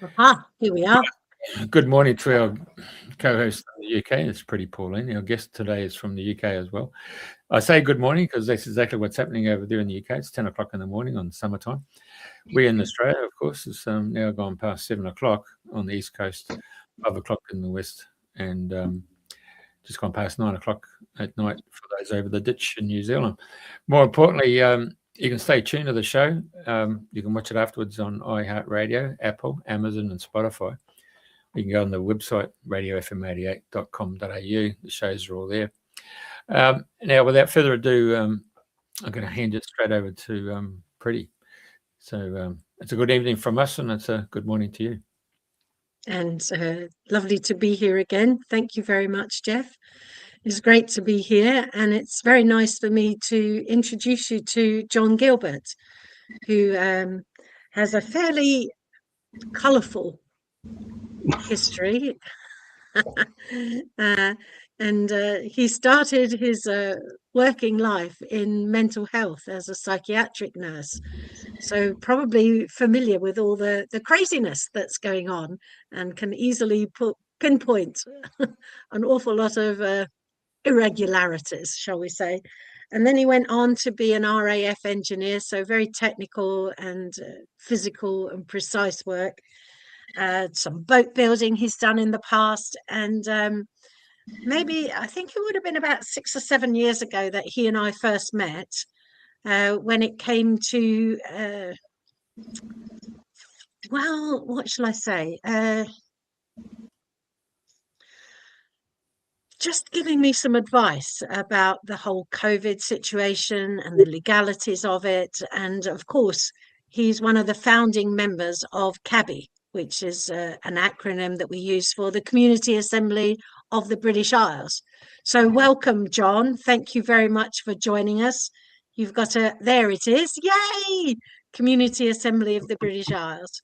Here we are. Good morning to our co-host from the UK. It's pretty Pauline. Our guest today is from the UK as well. I say good morning because that's exactly what's happening over there in the UK. It's 10 o'clock in the morning on summertime. We in Australia, of course, it's now gone past 7 o'clock on the East Coast, 5 o'clock in the West, and just gone past 9 o'clock at night for those over the ditch in New Zealand. More importantly, you can stay tuned to the show. You can watch it afterwards on iHeartRadio, Apple, Amazon, and Spotify. You can go on the website, radiofm88.com.au. The shows are all there. Now, without further ado, I'm going to hand it straight over to Pretty. So it's a good evening from us, and it's a good morning to you. And lovely to be here again. Thank you very much, Jeff. It's great to be here, and it's very nice for me to introduce you to John Gilbert, who has a fairly colourful history. And he started his working life in mental health as a psychiatric nurse. So probably familiar with all the craziness that's going on, and can easily pinpoint an awful lot of irregularities, shall we say. And then he went on to be an RAF engineer, so very technical and physical and precise work. Some boat building he's done in the past, and maybe I think it would have been about 6 or 7 years ago that he and I first met, when it came to well, what shall I say, just giving me some advice about the whole COVID situation and the legalities of it. And of course, he's one of the founding members of CABI, which is an acronym that we use for the Community Assembly of the British Isles. So welcome, John. Thank you very much for joining us. You've got there it is. Yay! Community Assembly of the British Isles.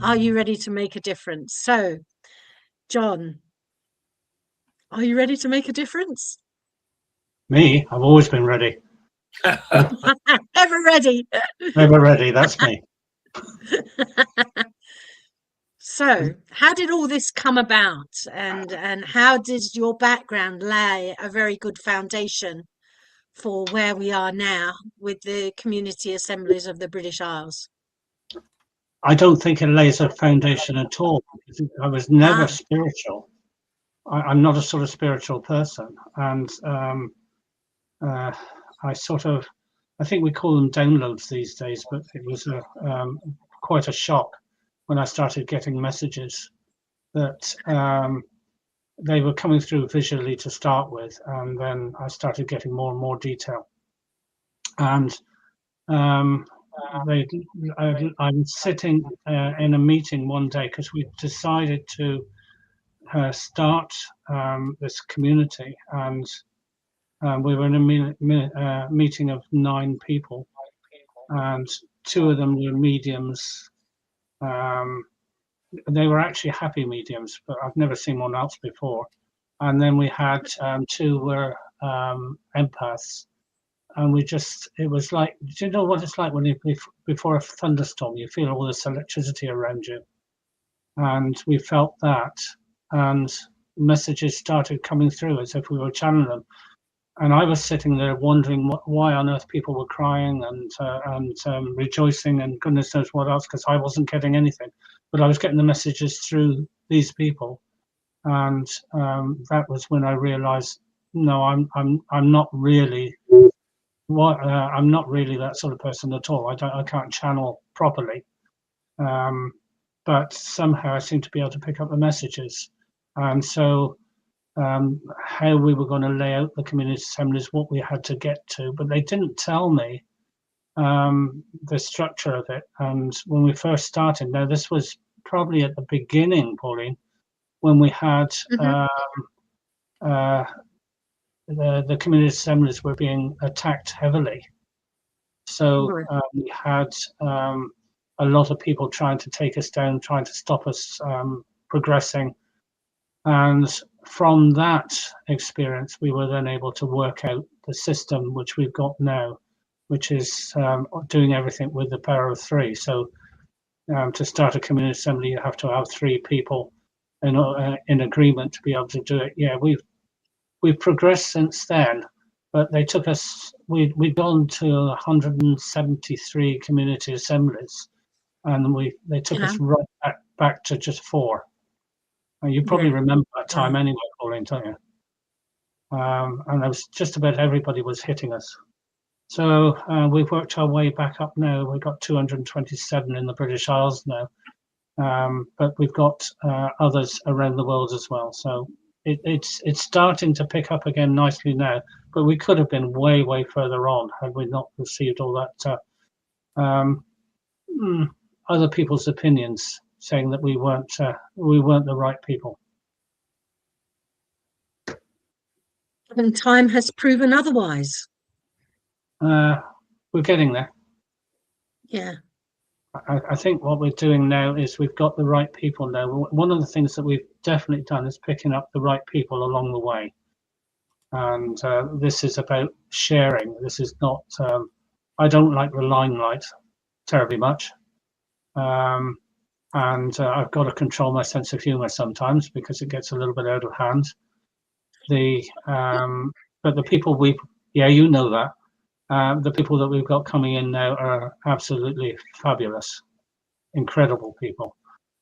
Are you ready to make a difference? So, John, are you ready to make a difference? Me? I've always been ready. Ever ready. Ever ready, that's me. So, how did all this come about, and how did your background lay a very good foundation for where we are now with the Community Assemblies of the British Isles? I don't think it lays a foundation at all. I was never spiritual. I'm not a sort of spiritual person, and I think we call them downloads these days, but it was quite a shock when I started getting messages that they were coming through visually to start with, and then I started getting more and more detail. And I was sitting in a meeting one day because we decided to start this community, and we were in a meeting of 9 people, and 2 of them were mediums. They were actually happy mediums, but I've never seen one else before. And then we had 2 were empaths, and it was like, do you know what it's like when before a thunderstorm, you feel all this electricity around you? And we felt that, and messages started coming through as if we were channeling them. And I was sitting there wondering why on earth people were crying and rejoicing and goodness knows what else, because I wasn't getting anything, but I was getting the messages through these people, and that was when I realised, no, I'm not really I'm not really that sort of person at all. I can't channel properly, but somehow I seem to be able to pick up the messages, and so. How we were going to lay out the community assemblies, what we had to get to, but they didn't tell me the structure of it. And when we first started, now this was probably at the beginning, Pauline, when we had the community assemblies were being attacked heavily. So we had a lot of people trying to take us down, trying to stop us progressing. And from that experience, we were then able to work out the system which we've got now, which is doing everything with the power of 3. So to start a community assembly, you have to have 3 people in agreement to be able to do it. Yeah, we've progressed since then, but they took us. We'd gone to 173 community assemblies, and they took us right back to just 4. And you probably remember that time anyway, Pauline, don't you? And it was just about everybody was hitting us. So we've worked our way back up now. We've got 227 in the British Isles now, but we've got others around the world as well. So it's starting to pick up again nicely now, but we could have been way further on had we not received all that other people's opinions saying that we weren't the right people. And time has proven otherwise. We're getting there. Yeah. I think what we're doing now is we've got the right people now. One of the things that we've definitely done is picking up the right people along the way. And this is about sharing. This is not, I don't like the limelight terribly much. And I've got to control my sense of humor sometimes because it gets a little bit out of hand. But the people you know that. The people that we've got coming in now are absolutely fabulous, incredible people.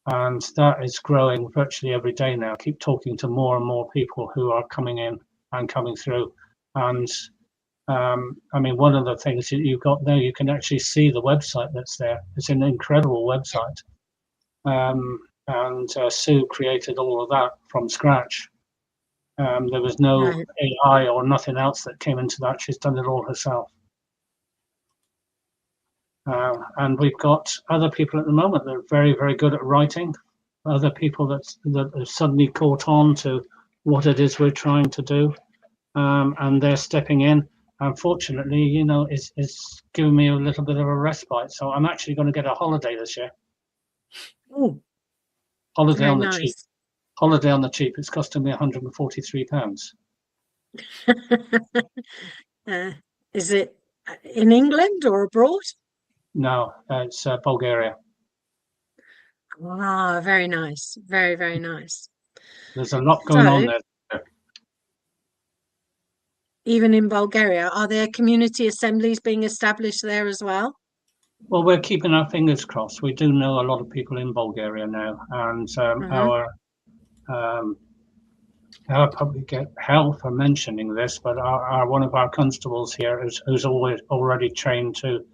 And that is growing virtually every day now. I keep talking to more and more people who are coming in and coming through. And I mean, one of the things that you've got there, you can actually see the website that's there. It's an incredible website. And Sue created all of that from scratch. There was no AI or nothing else that came into that. She's done it all herself. And we've got other people at the moment that are very good at writing. Other people that have suddenly caught on to what it is we're trying to do, and they're stepping in. Unfortunately, you know, it's giving me a little bit of a respite. So I'm actually going to get a holiday this year. Oh, holiday on the cheap. Holiday on the cheap. It's costing me £143. Is it in England or abroad? No, it's Bulgaria. Ah, very nice. Very nice. There's a lot going on there. Even in Bulgaria, are there community assemblies being established there as well? Well, we're keeping our fingers crossed. We do know a lot of people in Bulgaria now, and our public health are mentioning this, but one of our constables here who's already trained to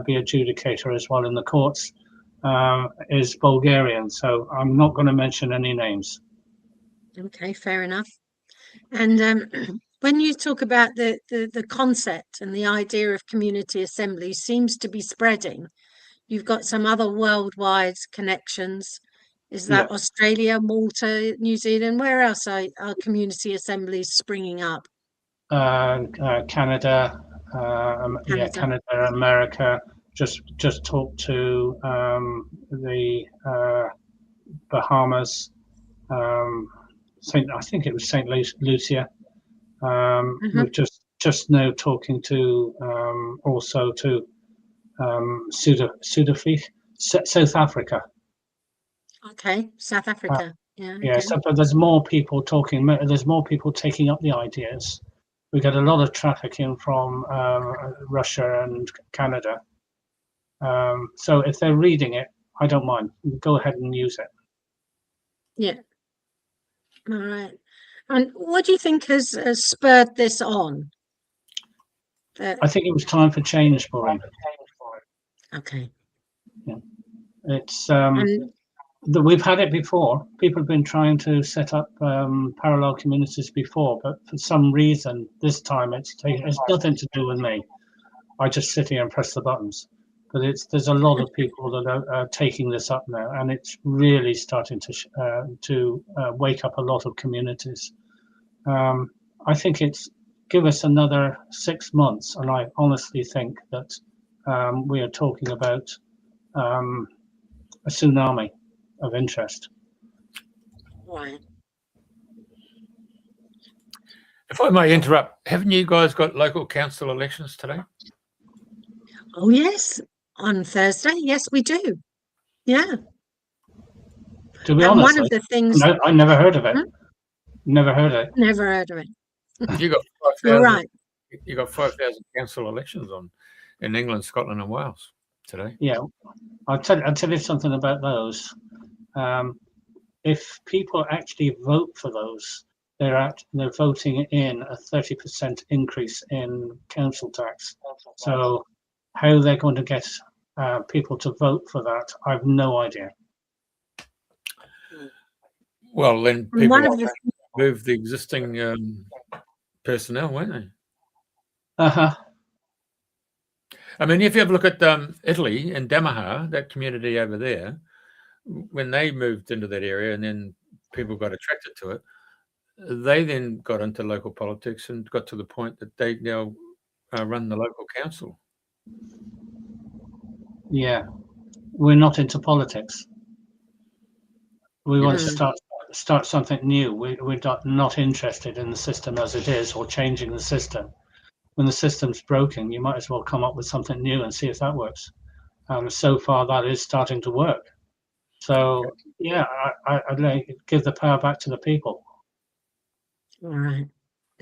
be adjudicator as well in the courts is Bulgarian. So I'm not going to mention any names. Okay, fair enough. And when you talk about the concept and the idea of community assemblies seems to be spreading, you've got some other worldwide connections. Is that Australia, Malta, New Zealand? Where else are community assemblies springing up? Canada, America. Just talked to the Bahamas. I think it was St. Lucia. We're just now talking to also to Sudafrika, South Africa. Okay, South Africa. Yeah. So, but there's more people talking. There's more people taking up the ideas. We get a lot of traffic in from Russia and Canada. So if they're reading it, I don't mind. Go ahead and use it. Yeah. All right. And what do you think has spurred this on? I think it was time for change, Pauline. Okay. Yeah. It's we've had it before. People have been trying to set up parallel communities before, but for some reason this time it's nothing to do with me. I just sit here and press the buttons. But there's a lot of people that are taking this up now, and it's really starting to wake up a lot of communities. I think it's give us another 6 months, and I honestly think that we are talking about a tsunami of interest. Right. If I may interrupt, haven't you guys got local council elections today? Oh yes, on Thursday. Yes, we do. Yeah. To be And honest, one of the things, no, I never heard of it. Never heard of it. never heard of it. You got You're 5,000. right. You got 5,000 council elections on in England, Scotland, and Wales today. Yeah, I'll tell you something about those. If people actually vote for those, they're voting in a 30% increase in council tax. So how they're going to get people to vote for that, I've no idea. Well, then And people one of will the move the existing personnel, won't they? Uh-huh. I mean, if you have a look at Italy and Damaha, that community over there, when they moved into that area and then people got attracted to it, they then got into local politics and got to the point that they now run the local council. Yeah, we're not into politics. We want to start something new. We're not interested in the system as it is or changing the system. When the system's broken, you might as well come up with something new and see if that works. So far, that is starting to work. So, yeah, I'd like to give the power back to the people. All right.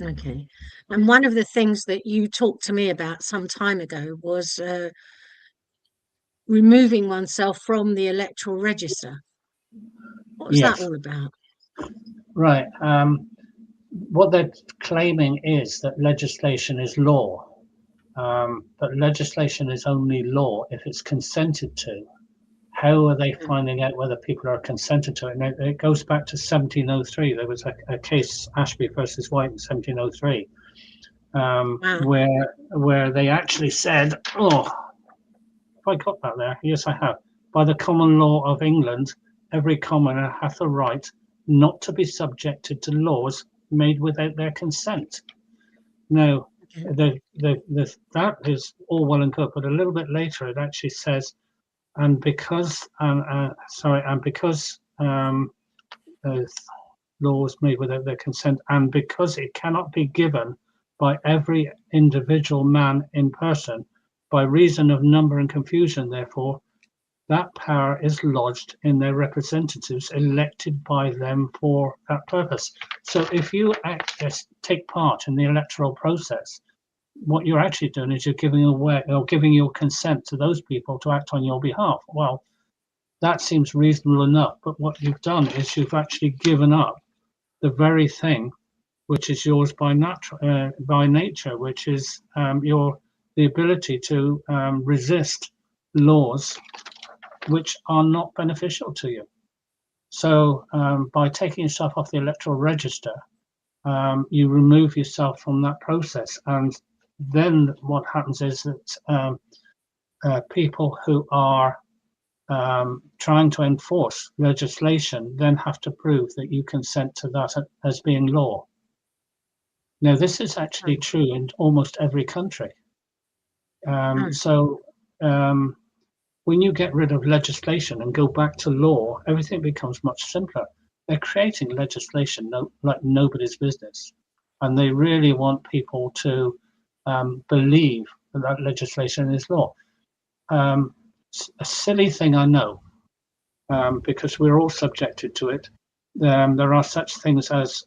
Okay. And one of the things that you talked to me about some time ago was removing oneself from the electoral register. What was that all about? Right. What they're claiming is that legislation is law, but legislation is only law if it's consented to. How are they finding out whether people are consented to it? And it goes back to 1703. There was a case, Ashby versus White, in 1703, where they actually said, "Oh, have I got that there? Yes, I have. By the common law of England, every commoner hath a right not to be subjected to laws made without their consent." Now, that is all well and good, but a little bit later it actually says, and because laws made without their consent, and because it cannot be given by every individual man in person, by reason of number and confusion, therefore, that power is lodged in their representatives elected by them for that purpose. So if you take part in the electoral process, what you're actually doing is you're giving away or giving your consent to those people to act on your behalf. Well, that seems reasonable enough, but what you've done is you've actually given up the very thing which is yours by nature, which is the ability to resist laws which are not beneficial to you. So by taking yourself off the electoral register, you remove yourself from that process. And then what happens is that people who are trying to enforce legislation then have to prove that you consent to that as being law. Now, this is actually true in almost every country. So when you get rid of legislation and go back to law, everything becomes much simpler. They're creating legislation like nobody's business. And they really want people to believe that legislation is law. A silly thing, I know, because we're all subjected to it. There are such things as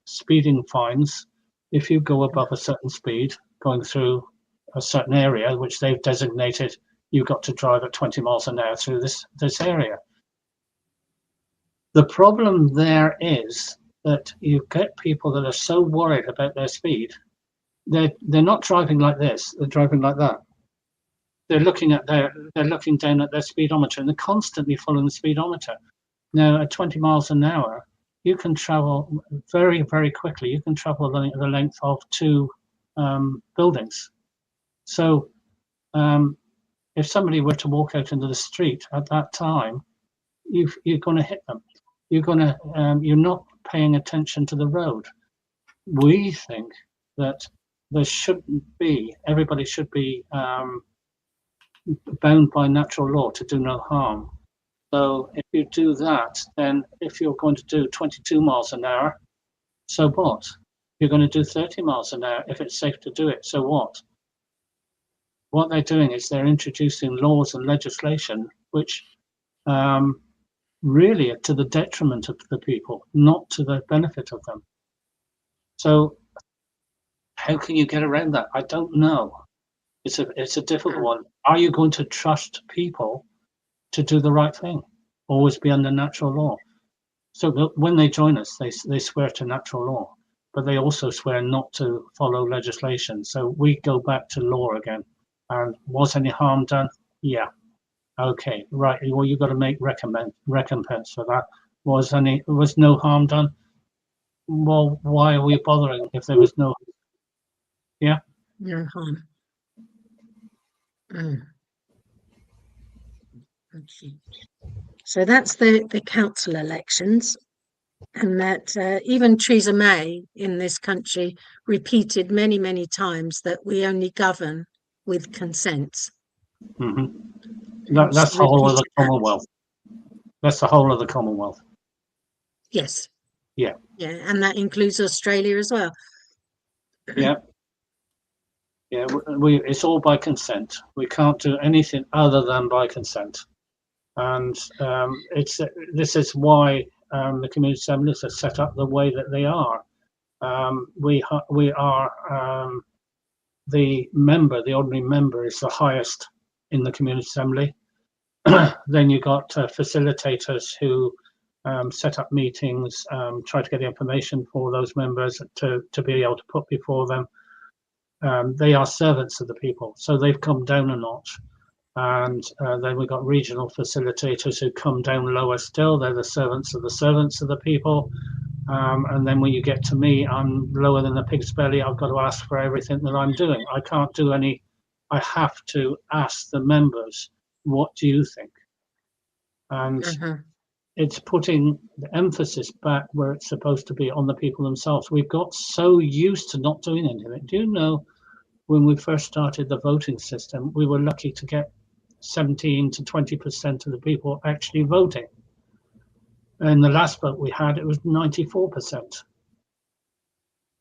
speeding fines. If you go above a certain speed, going through a certain area, which they've designated, you've got to drive at 20 miles an hour through this area. The problem there is that you get people that are so worried about their speed, they're not driving like this, they're driving like that. They're looking down at their speedometer and they're constantly following the speedometer. Now, at 20 miles an hour, you can travel very, very quickly. You can travel the length of 2 buildings. So if somebody were to walk out into the street at that time, you're going to hit them. You're not paying attention to the road. We think that there shouldn't be, everybody should be bound by natural law to do no harm. So if you do that, then if you're going to do 22 miles an hour, so what? You're going to do 30 miles an hour if it's safe to do it, so what? What they're doing is they're introducing laws and legislation which really to the detriment of the people, not to the benefit of them. So how can you get around that? I don't know. It's a difficult one. Are you going to trust people to do the right thing? Always be under natural law. So when they join us, they swear to natural law, but they also swear not to follow legislation. So we go back to law again. And was any harm done? Yeah. Okay, right. Well, you've got to make recompense for that. Was no harm done? Well, why are we bothering if there was no? Yeah. No harm. Okay. So that's the council elections, and that even Theresa May in this country repeated many, many times that we only govern with consent. That's the whole of the Commonwealth. That's the whole of the Commonwealth. Yes. Yeah. Yeah, and that includes Australia as well. Yeah. Yeah, it's all by consent. We can't do anything other than by consent, and this is why the community assemblies are set up the way that they are. We are the member, the ordinary member, is the highest in the community assembly. Then you got facilitators who set up meetings, try to get the information for those members to be able to put before them. They are servants of the people, so they've come down a notch. And then we've got regional facilitators who come down lower still. They're the servants of the people. And then when you get to me, I'm lower than the pig's belly. I've got to ask for everything that I'm doing. I can't do any. I have to ask the members, what do you think? And it's putting the emphasis back where it's supposed to be, on the people themselves. We've got so used to not doing anything. Do you know, when we first started the voting system, we were lucky to get 17 to 20% of the people actually voting. And the last vote we had, it was 94%.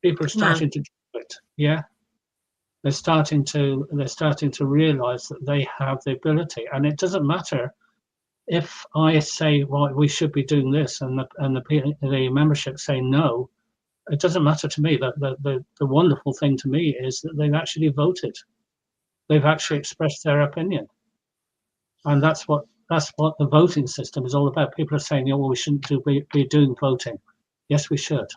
People are starting to do it. Yeah, they're starting to realise that they have the ability, and it doesn't matter if I say, well, we should be doing this, and the membership say no. It doesn't matter to me. The wonderful thing to me is that they've actually voted. They've actually expressed their opinion, and that's what the voting system is all about. People are saying, "Oh, well, we shouldn't be doing voting." Yes, we should.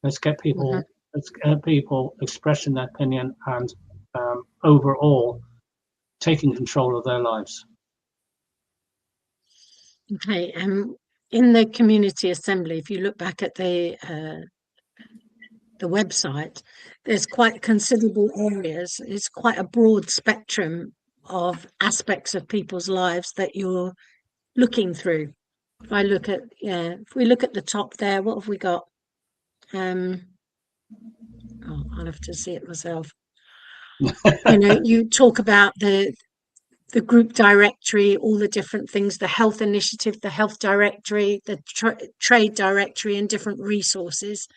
Let's get people. Let's get people expressing their opinion and overall taking control of their lives. Okay, in the community assembly, if you look back at the website, there's quite considerable areas. It's quite a broad spectrum of aspects of people's lives that you're looking through. If we look at the top there, what have we got? I'll have to see it myself. You talk about the group directory, all the different things, the health initiative, the health directory, the trade directory, and different resources.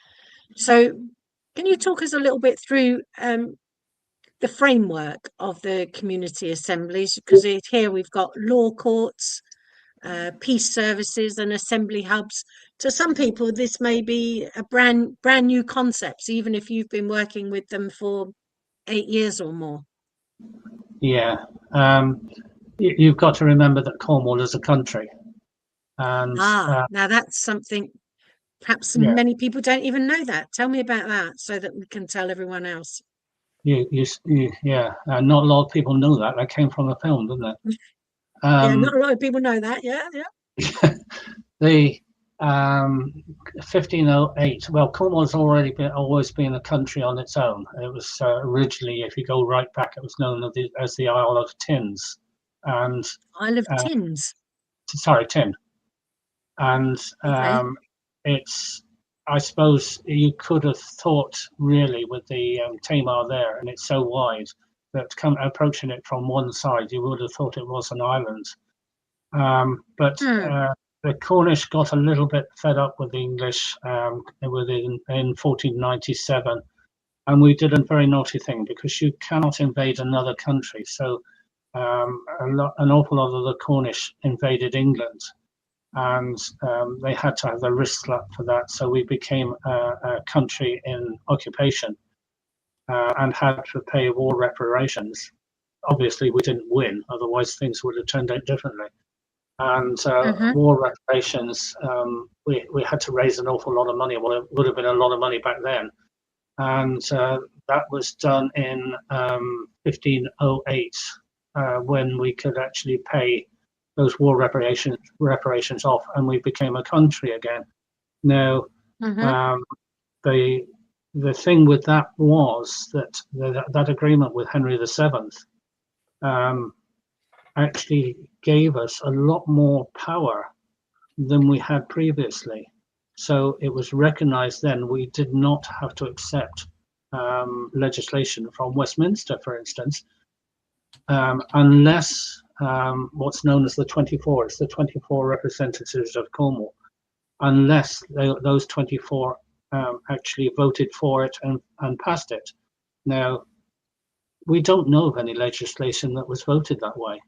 So can you talk us a little bit through the framework of the community assemblies? Because here we've got law courts, peace services, and assembly hubs. To some people, this may be a brand new concepts, even if you've been working with them for 8 years or more. Yeah, you've got to remember that Cornwall is a country, and now that's something perhaps many people don't even know that. Tell me about that so that we can tell everyone else. Not a lot of people know that. That came from a film, didn't it? Not a lot of people know that. Yeah. The 1508. Well, Cornwall's always been a country on its own. It was originally, if you go right back, it was known as the Isle of Tins, and Isle of Tins. Sorry, Tin. And it's, I suppose you could have thought, really, with the Tamar there, and it's so wide that approaching it from one side, you would have thought it was an island. But the Cornish got a little bit fed up with the English in 1497, and we did a very naughty thing, because you cannot invade another country. So an awful lot of the Cornish invaded England, and they had to have the wrist slap for that. So we became a country in occupation and had to pay war reparations. Obviously, we didn't win; otherwise, things would have turned out differently. And war reparations, we had to raise an awful lot of money. Well, it would have been a lot of money back then. And that was done in 1508, when we could actually pay those war reparations off, and we became a country again. Now, the thing with that was that that agreement with Henry VII actually gave us a lot more power than we had previously. So it was recognized then we did not have to accept legislation from Westminster, for instance, unless what's known as the 24, it's the 24 representatives of Cornwall, unless those 24 actually voted for it and passed it. Now, we don't know of any legislation that was voted that way,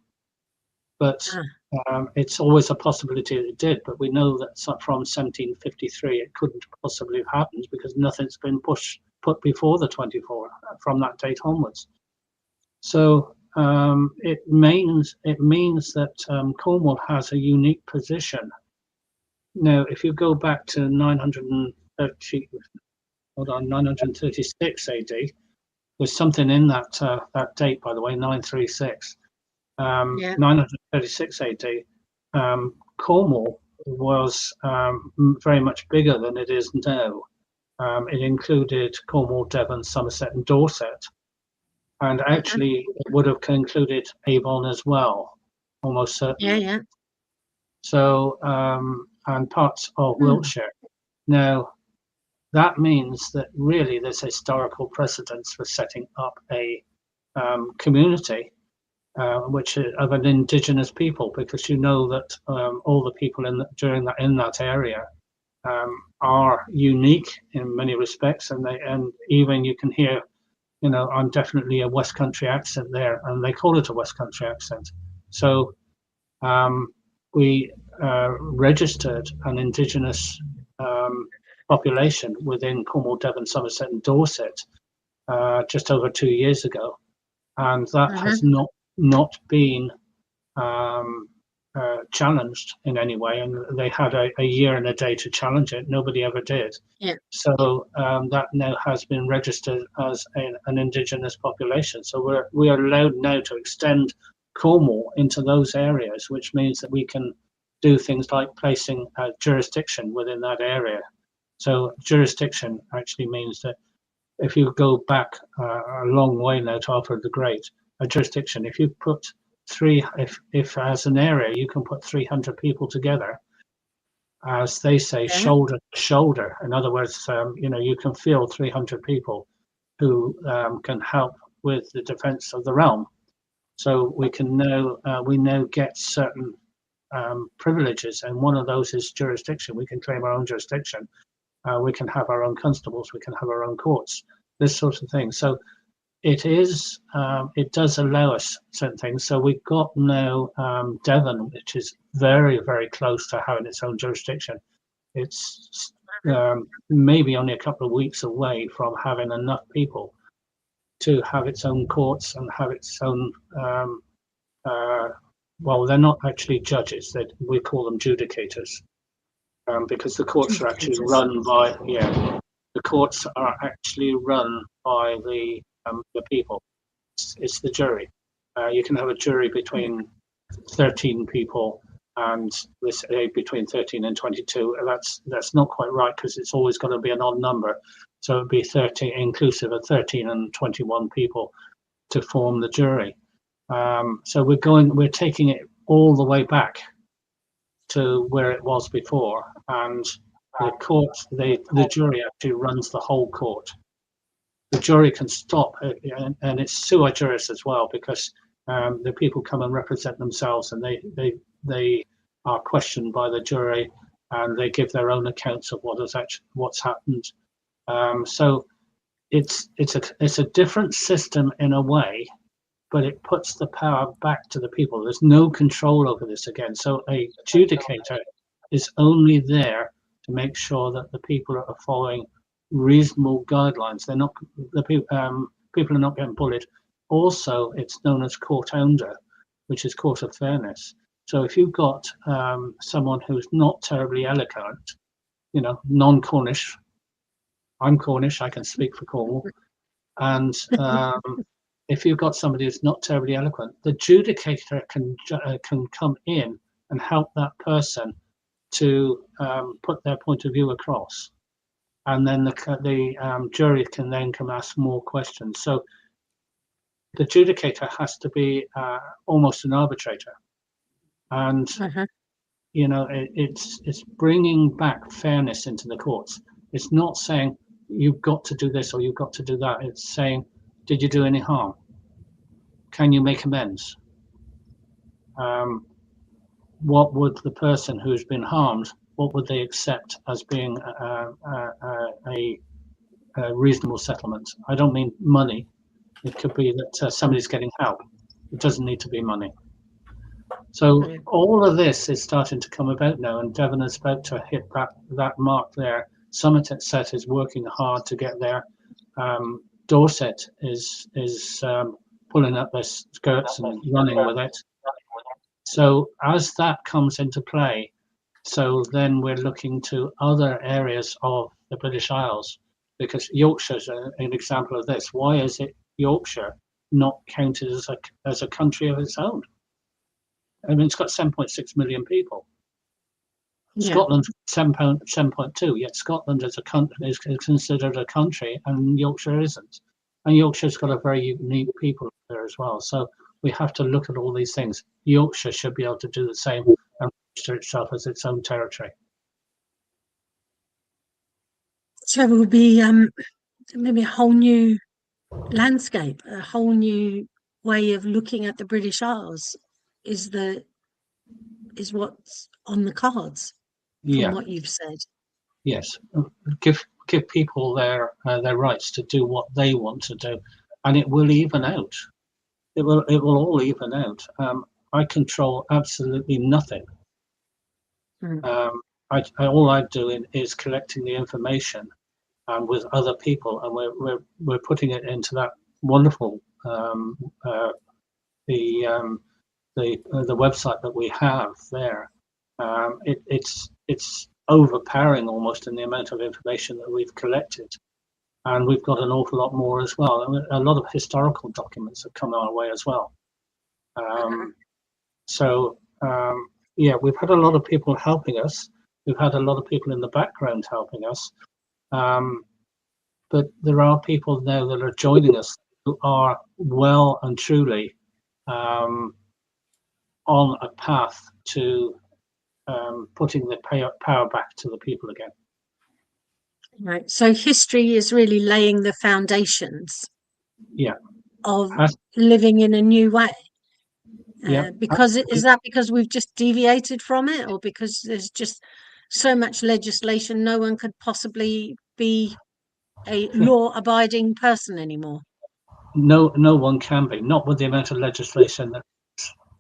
but it's always a possibility that it did. But we know that from 1753 it couldn't possibly have happened because nothing's been put before the 24 from that date onwards. So it means that Cornwall has a unique position. Now, if you go back to 936 AD, there's something in that date, by the way, 936. 936 AD, Cornwall was very much bigger than it is now. It included Cornwall, Devon, Somerset, and Dorset, and actually it would have included Avon as well, almost certainly. So, and parts of Wiltshire. Now, that means that really there's historical precedence for setting up a community which is of an indigenous people, because you know that all the people in that area are unique in many respects, and even you can hear, I'm definitely a West Country accent there, and they call it a West Country accent. So we registered an indigenous population within Cornwall, Devon, Somerset, and Dorset just over 2 years ago, and that has not been challenged in any way, and they had a year and a day to challenge it. Nobody ever did. So that now has been registered as an indigenous population. So we are allowed now to extend Cornwall into those areas, which means that we can do things like placing a jurisdiction within that area. So jurisdiction actually means that if you go back a long way now to Alfred the Great, a jurisdiction, if you put if as an area you can put 300 people together, as they say, shoulder to shoulder. In other words, you can feel 300 people who can help with the defense of the realm. So we now get certain privileges, and one of those is jurisdiction. We can claim our own jurisdiction. We can have our own constables. We can have our own courts. This sort of thing. So it does allow us certain things. So we've got now Devon, which is very, very close to having its own jurisdiction. It's maybe only a couple of weeks away from having enough people to have its own courts and have its own. Well, they're not actually judges. We call them judicators, because the courts are actually run by the courts are actually run by the people. It's the jury. You can have a jury between 13 people, and let's say between 13 and 22. That's not quite right, because it's always going to be an odd number. So it'd be 13, inclusive of 13 and 21 people to form the jury. So we're taking it all the way back to where it was before, and the court, the jury actually runs the whole court. The jury can stop, and it's sui juris as well, because the people come and represent themselves, and they are questioned by the jury, and they give their own accounts of what's happened. So it's a different system in a way, but it puts the power back to the people. There's no control over this again. So a adjudicator is only there to make sure that the people are following reasonable guidelines. They're not people are not getting bullied. Also, it's known as court-ounder, which is court of fairness. So if you've got someone who's not terribly eloquent, non-Cornish, I'm Cornish, I can speak for Cornwall, and if you've got somebody who's not terribly eloquent, the adjudicator can come in and help that person to put their point of view across, and then the jury can then come ask more questions. So the adjudicator has to be almost an arbitrator, and it's bringing back fairness into the courts. It's not saying you've got to do this or you've got to do that. It's saying, did you do any harm? Can you make amends? What would the person who's been harmed, what would they accept as being a reasonable settlement? I don't mean money. It could be that somebody's getting help. It doesn't need to be money. So all of this is starting to come about now, and Devon is about to hit that mark there. Somerset is working hard to get there. Dorset is pulling up their skirts and running with it. So as that comes into play, so then we're looking to other areas of the British Isles, because Yorkshire's an example of this. Why is it Yorkshire not counted as a country of its own? I mean, it's got 7.6 million people. Yeah. Scotland's 7.2, yet Scotland as a country is considered a country, and Yorkshire isn't. And Yorkshire's got a very unique people there as well. So we have to look at all these things. Yorkshire should be able to do the same and register itself as its own territory. So it will be maybe a whole new landscape, a whole new way of looking at the British Isles is what's on the cards from what you've said. Yes, give people their rights to do what they want to do, and it will even out. It will all even out. I control absolutely nothing. All I'm doing is collecting the information with other people, and we're putting it into that wonderful the website that we have there. It's overpowering almost in the amount of information that we've collected, and we've got an awful lot more as well. I mean, a lot of historical documents have come our way as well. We've had a lot of people helping us. We've had a lot of people in the background helping us, but there are people now that are joining us who are well and truly on a path to putting the power back to the people again. Right. So history is really laying the foundations of living in a new way. Because is that because we've just deviated from it, or because there's just so much legislation no one could possibly be a law-abiding person anymore? No one can be, not with the amount of legislation.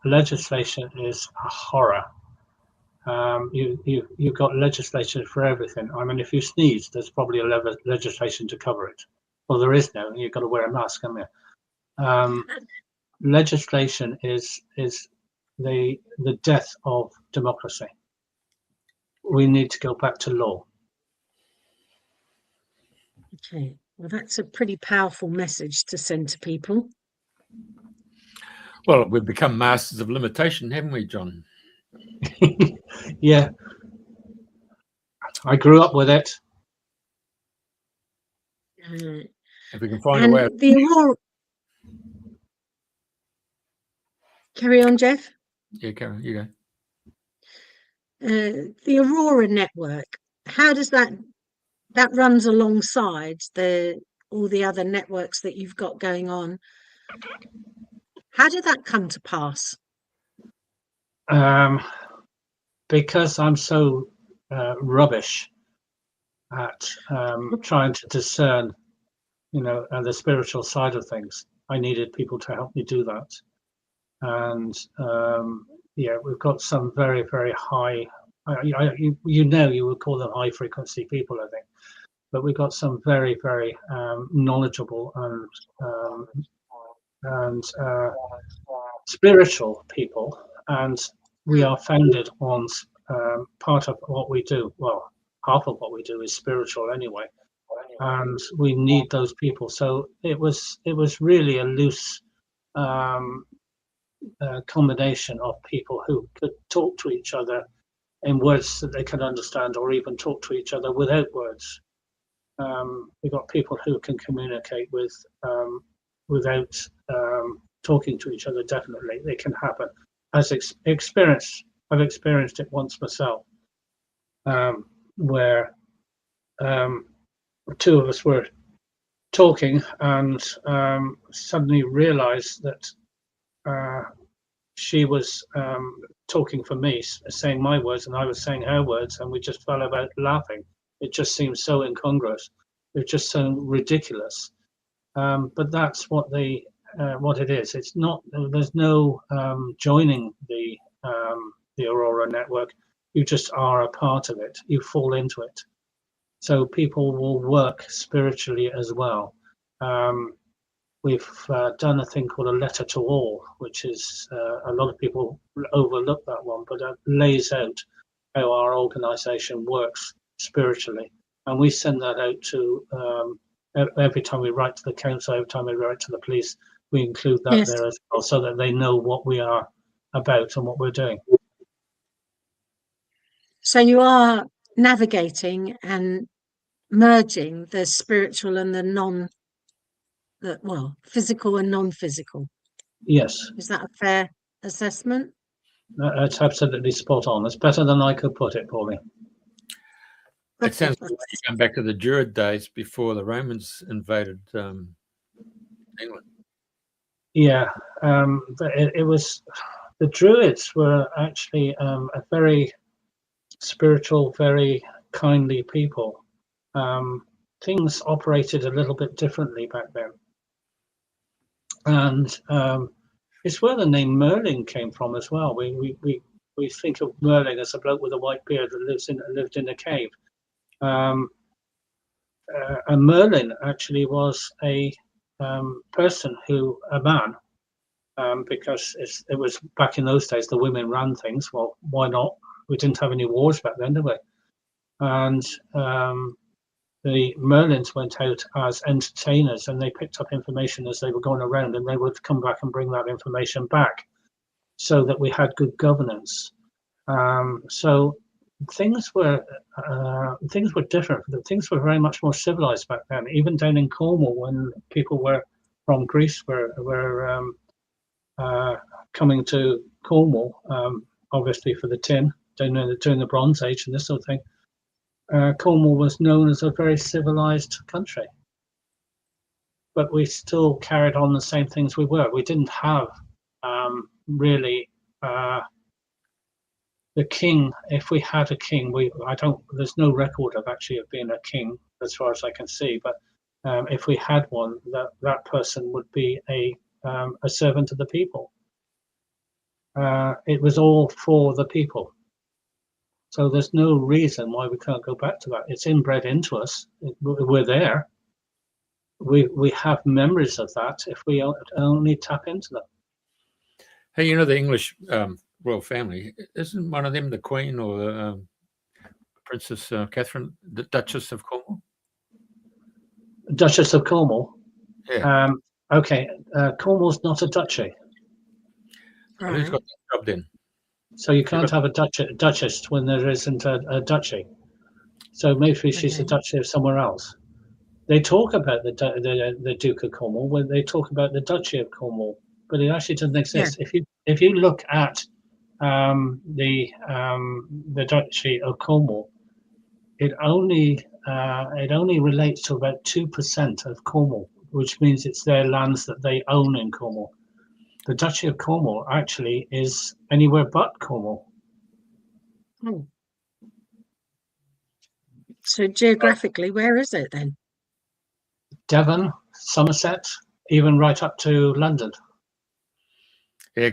Legislation is a horror. You've got legislation for everything. I mean, if you sneeze, there's probably a legislation to cover it. Well, there is now. You've got to wear a mask, haven't you? Legislation is the death of democracy. We need to go back to law. Okay, well, that's a pretty powerful message to send to people. Well, we've become masters of limitation, haven't we, John? Yeah, I grew up with it. If we can find a way. The Aurora. Carry on, Jeff. Yeah, carry on. You go. The Aurora Network. How does that runs alongside all the other networks that you've got going on? How did that come to pass? Because I'm so rubbish at trying to discern, the spiritual side of things. I needed people to help me do that. And yeah, we've got some very, very high, you would call them high frequency people, I think, but we've got some very, very knowledgeable and spiritual people, and we are founded on part of what we do. Well, half of what we do is spiritual anyway, and we need those people. So it was really a loose combination of people who could talk to each other in words that they can understand, or even talk to each other without words. We've got people who can communicate with without talking to each other. Definitely, it can happen. As experience, I've experienced it once myself, where two of us were talking and suddenly realized that she was talking for me, saying my words, and I was saying her words, and we just fell about laughing. It just seemed so incongruous. It just so ridiculous. But that's what it is. It's not. There's no joining the Aurora Network. You just are a part of it. You fall into it. So people will work spiritually as well. We've done a thing called a letter to all, which is a lot of people overlook that one, but it lays out how our organisation works spiritually, and we send that out to every time we write to the council, every time we write to the police, we include that there as well, so that they know what we are about and what we're doing. So you are navigating and merging the spiritual and the physical and non-physical. Yes. Is that a fair assessment? That's absolutely spot on. It's better than I could put it, Pauline. It sounds like you're going back to the Druid days before the Romans invaded England. Yeah, it was, the Druids were actually a very spiritual, very kindly people. Things operated a little bit differently back then. And it's where the name Merlin came from as well. We think of Merlin as a bloke with a white beard that lived in a cave. And Merlin actually was a person a man, because it was back in those days, the women ran things. Well, why not? We didn't have any wars back then, did we? And the Merlins went out as entertainers, and they picked up information as they were going around, and they would come back and bring that information back, so that we had good governance. So things were different. Things were very much more civilized back then. Even down in Cornwall, when people were from Greece were coming to Cornwall, obviously for the tin, during the Bronze Age and this sort of thing. Cornwall was known as a very civilized country, but we still carried on the same things we were. We didn't have really the king. If we had a king, there's no record of being a king as far as I can see, but if we had one, that person would be a servant of the people. It was all for the people. So there's no reason why we can't go back to that. It's inbred into us. We're there. We have memories of that if we only tap into them. Hey, the English royal family, isn't one of them the Queen or the Princess Catherine, the Duchess of Cornwall? Duchess of Cornwall? Yeah. Okay, Cornwall's not a duchy. Right. Who's got that job then? So you can't have a duchess when there isn't a duchy. So maybe she's a duchy of somewhere else. They talk about the Duke of Cornwall when they talk about the Duchy of Cornwall, but it actually doesn't exist. Yeah. If you look at the Duchy of Cornwall, it only relates to about 2% of Cornwall, which means it's their lands that they own in Cornwall. The Duchy of Cornwall actually is anywhere but Cornwall. Oh. So geographically, where is it then? Devon, Somerset, even right up to London. Yeah,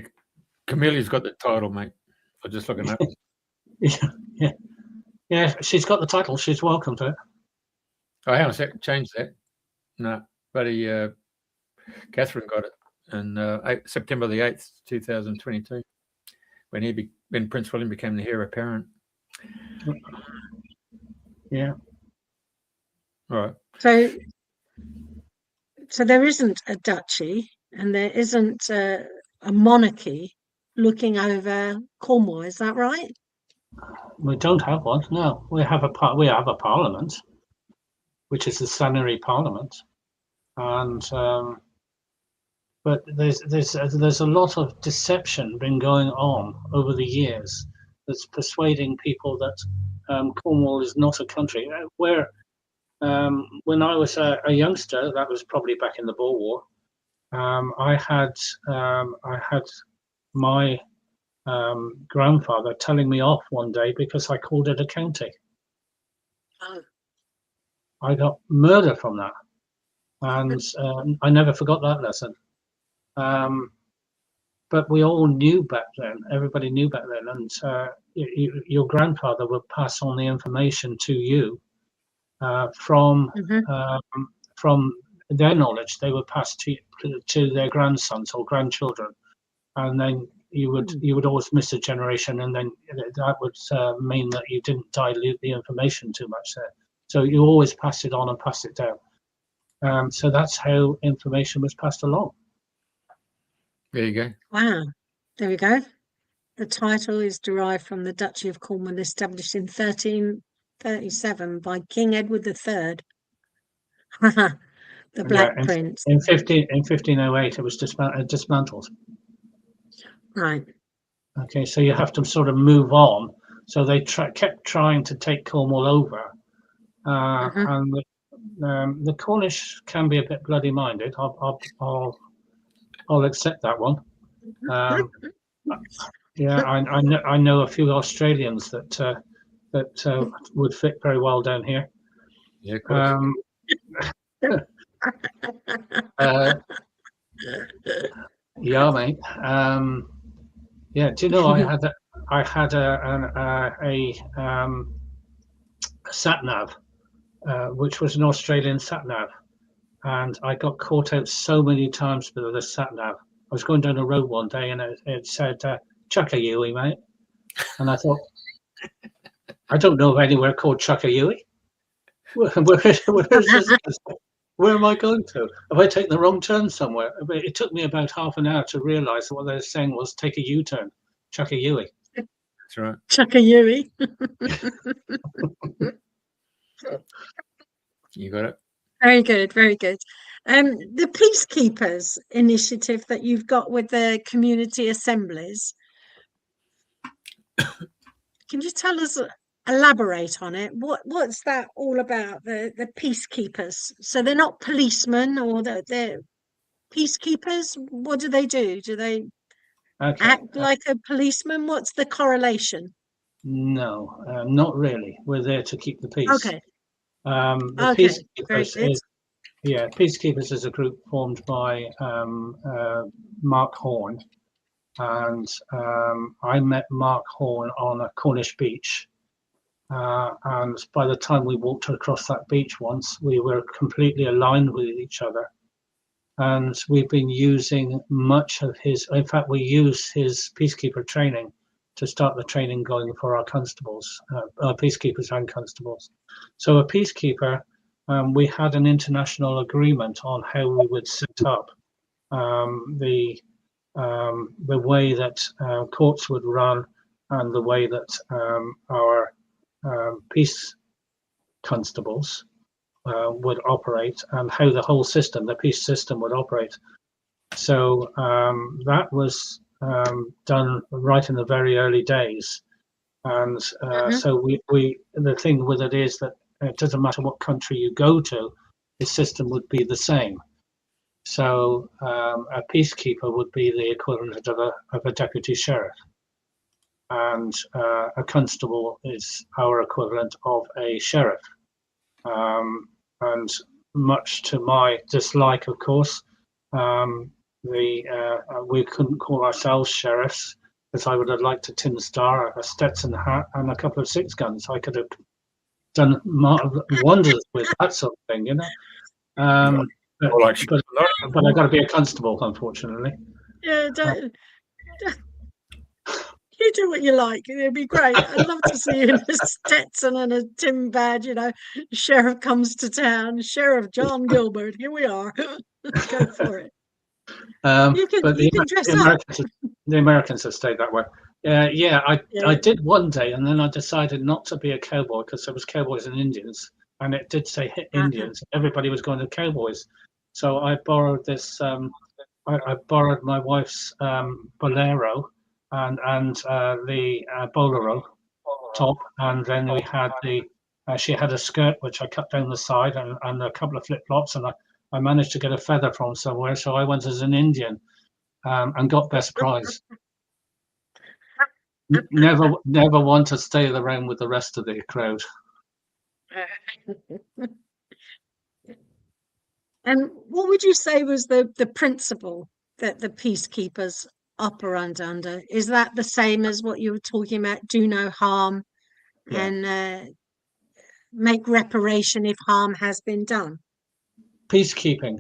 Camille's got the title, mate. I'm just looking up. Yeah, she's got the title. She's welcome to it. Oh, hang on a sec. Change that. No, buddy, Catherine got it on September the 8th, 2022, when Prince William became the heir apparent. Yeah. All right. So there isn't a duchy and there isn't a monarchy looking over Cornwall. Is that right? We don't have one. No, we have a parliament, which is the Sunnery Parliament, and but there's a lot of deception been going on over the years that's persuading people that Cornwall is not a country. Where when I was a youngster, that was probably back in the Boer War, I had my grandfather telling me off one day because I called it a county. Oh. I got murder from that, and I never forgot that lesson. But we all knew back then. Everybody knew back then, and your grandfather would pass on the information to you from their knowledge. They would pass to their grandsons or grandchildren, and then you would always miss a generation, and then that would mean that you didn't dilute the information too much there. So you always passed it on and passed it down. So that's how information was passed along. There you go. Wow. There we go. The title is derived from the Duchy of Cornwall, established in 1337 by King Edward III. The Black Prince. In 1508, it was dismantled. Right. Okay, so you have to sort of move on. So they kept trying to take Cornwall over, and the Cornish can be a bit bloody minded. I'll accept that one. Yeah, I know a few Australians that would fit very well down here. Yeah, of course. Yeah, mate. Yeah, do you know I had a sat nav, which was an Australian sat nav, and I got caught out so many times with the sat nav. I was going down a road one day and it said Chuckayui, mate, and I thought, I don't know of anywhere called Chuckayui. Where am I going to? Have I taken the wrong turn somewhere? It took me about half an hour to realise that what they were saying was take a U-turn, Chuckayui. That's right. Chuckayui. You got it. Very good, very good. The Peacekeepers initiative that you've got with the Community Assemblies, can you tell us, elaborate on it? What's that all about, the Peacekeepers? So they're not policemen, or they're Peacekeepers? What do? Do they act like a policeman? What's the correlation? No, not really. We're there to keep the peace. Okay. Peacekeepers Peacekeepers is a group formed by Mark Horn, and I met Mark Horn on a Cornish beach, and by the time we walked across that beach once, we were completely aligned with each other, and we've been using much of in fact we use his peacekeeper training to start the training going for our constables, peacekeepers and constables. So a peacekeeper, we had an international agreement on how we would set up the way that courts would run, and the way that our peace constables would operate, and how the whole system, the peace system, would operate. So that was done right in the very early days, and so we the thing with it is that it doesn't matter what country you go to, the system would be the same. So a peacekeeper would be the equivalent of a deputy sheriff, and a constable is our equivalent of a sheriff. And much to my dislike, of course, We couldn't call ourselves sheriffs because I would have liked a tin star, a Stetson hat, and a couple of 6 guns. I could have done wonders with that sort of thing, you know. But I got to be a constable, unfortunately. Yeah, you do what you like. It'd be great. I'd love to see you in a Stetson and a tin badge. You know, sheriff comes to town. Sheriff John Gilbert. Here we are. Let's go for it. You can dress up. The Americans have stayed that way. I did one day, and then I decided not to be a cowboy because there was cowboys and Indians, and it did say Indians. Everybody was going to cowboys, so I borrowed this. I borrowed my wife's bolero and the bolero top, and then we had she had a skirt which I cut down the side and a couple of flip flops, and I managed to get a feather from somewhere, so I went as an Indian and got best prize. Never want to stay around with the rest of the crowd. And what would you say was the principle that the peacekeepers operate under? Is that the same as what you were talking about? Do no harm, and make reparation if harm has been done. Peacekeeping.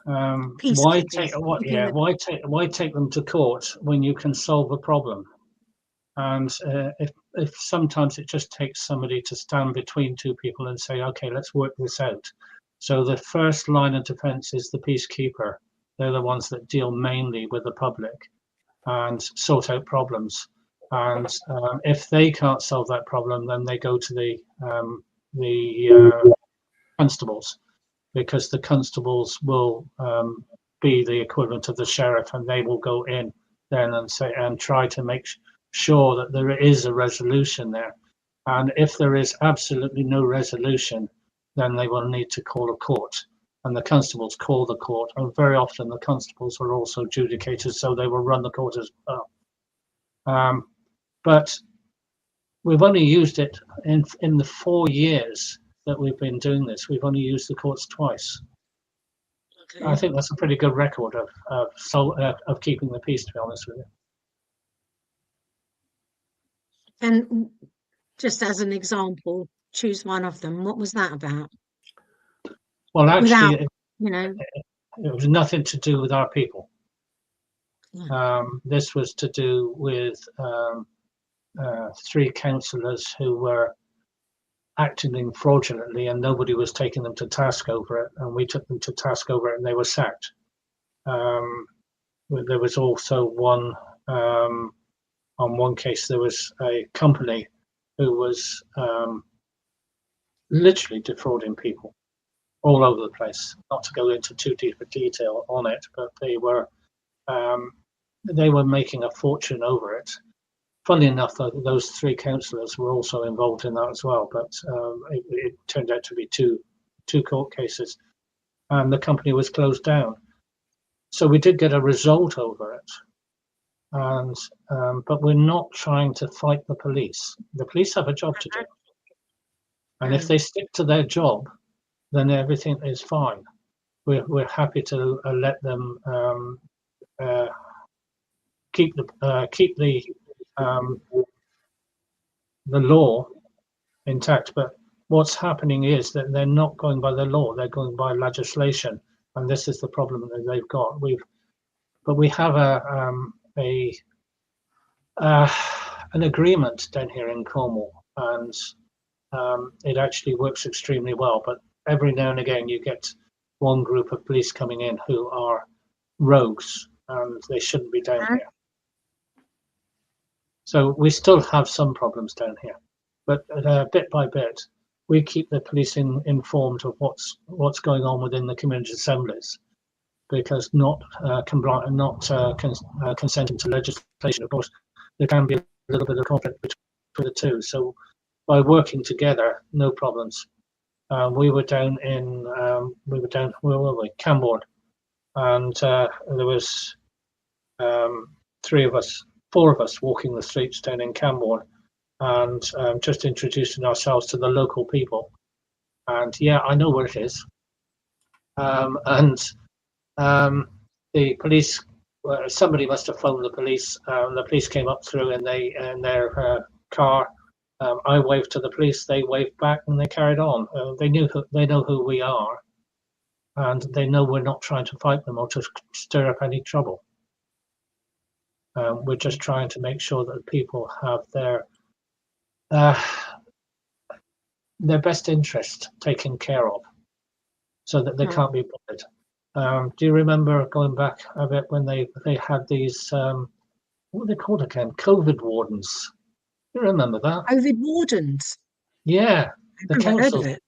Why take them to court when you can solve a problem? And if sometimes it just takes somebody to stand between two people and say, okay, let's work this out. So the first line of defense is the peacekeeper. They're the ones that deal mainly with the public and sort out problems. And if they can't solve that problem, then they go to the constables, because the constables will be the equivalent of the sheriff, and they will go in then and try to make sure that there is a resolution there. And if there is absolutely no resolution, then they will need to call a court, and the constables call the court. And very often the constables are also adjudicators, so they will run the court as well. But we've only used it in the 4 years that we've been doing this. We've only used the courts twice. Okay. I think that's a pretty good record of keeping the peace, to be honest with you. And just as an example, choose one of them. What was that about? Well, actually, it was nothing to do with our people. Yeah. This was to do with 3 councillors who were acting fraudulently, and nobody was taking them to task over it, and we took them to task over it, and they were sacked. There was also one, on one case, there was a company who was literally defrauding people all over the place. Not to go into too deep a detail on it, but they were making a fortune over it. Funnily enough, those 3 councillors were also involved in that as well, but it turned out to be two court cases, and the company was closed down. So we did get a result over it, and but we're not trying to fight the police. The police have a job to do, and if they stick to their job, then everything is fine. We're happy to let them keep the law intact, but what's happening is that they're not going by the law; they're going by legislation, and this is the problem that they've got. We have an agreement down here in Cornwall, and it actually works extremely well. But every now and again, you get one group of police coming in who are rogues, and they shouldn't be down here. So we still have some problems down here, but bit by bit, we keep the police informed of what's going on within the community assemblies, because not consenting to legislation, of course, there can be a little bit of conflict between the two. So by working together, no problems. We were down where were we? Cambourne, and there was 4 of us walking the streets down in Cambourne, and just introducing ourselves to the local people. And yeah, I know where it is. And the police, somebody must have phoned the police. The police came up through in their car. I waved to the police, they waved back, and they carried on. They know who we are, and they know we're not trying to fight them or to stir up any trouble. We're just trying to make sure that people have their best interest taken care of, so that they can't be bullied. Do you remember going back a bit when they had these what were they called again? COVID wardens. Do you remember that? COVID wardens. Yeah, the I've never heard of councils it.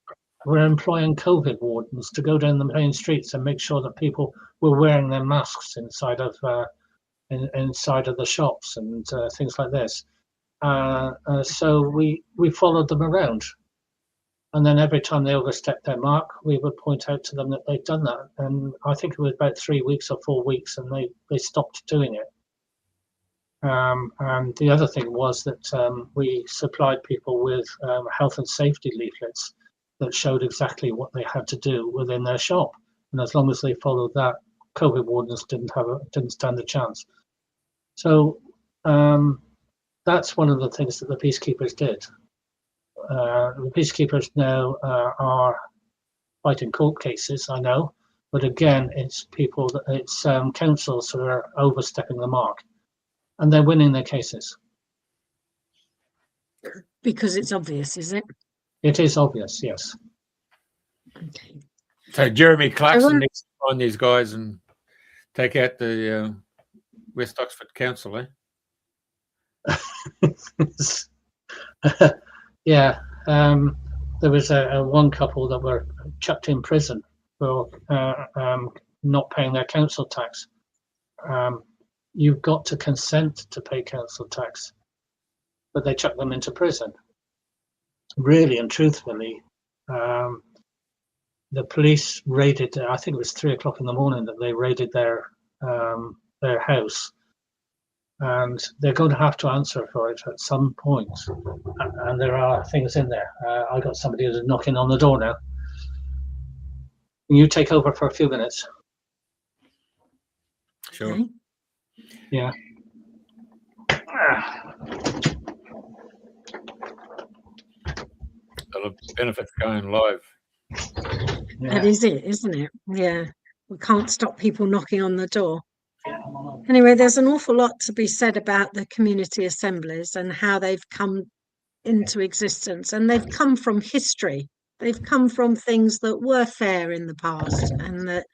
were employing COVID wardens to go down the main streets and make sure that people were wearing their masks inside of the shops and things like this. So we followed them around, and then every time they overstepped their mark, we would point out to them that they'd done that. And I think it was about 3 weeks or 4 weeks, and they stopped doing it. And the other thing was that we supplied people with health and safety leaflets that showed exactly what they had to do within their shop. And as long as they followed that, COVID wardens didn't stand a chance. So that's one of the things that the peacekeepers did. The peacekeepers now are fighting court cases, I know, but again, it's councils who are overstepping the mark, and they're winning their cases. Because it's obvious, is it? It is obvious, yes. Okay. So Jeremy Clarkson needs to find these guys and take out the West Oxford Council, eh? Yeah, there was one couple that were chucked in prison for not paying their council tax. You've got to consent to pay council tax, but they chucked them into prison. Really and truthfully, the police raided. I think it was 3 o'clock in the morning that they raided their house. And they're going to have to answer for it at some point. And there are things in there. I got somebody who's knocking on the door now. Can you take over for a few minutes? Sure. Okay. Yeah. The benefits going live. Yeah. That is it, isn't it? Yeah. We can't stop people knocking on the door. Anyway, there's an awful lot to be said about the community assemblies and how they've come into existence. And they've come from history. They've come from things that were fair in the past, and that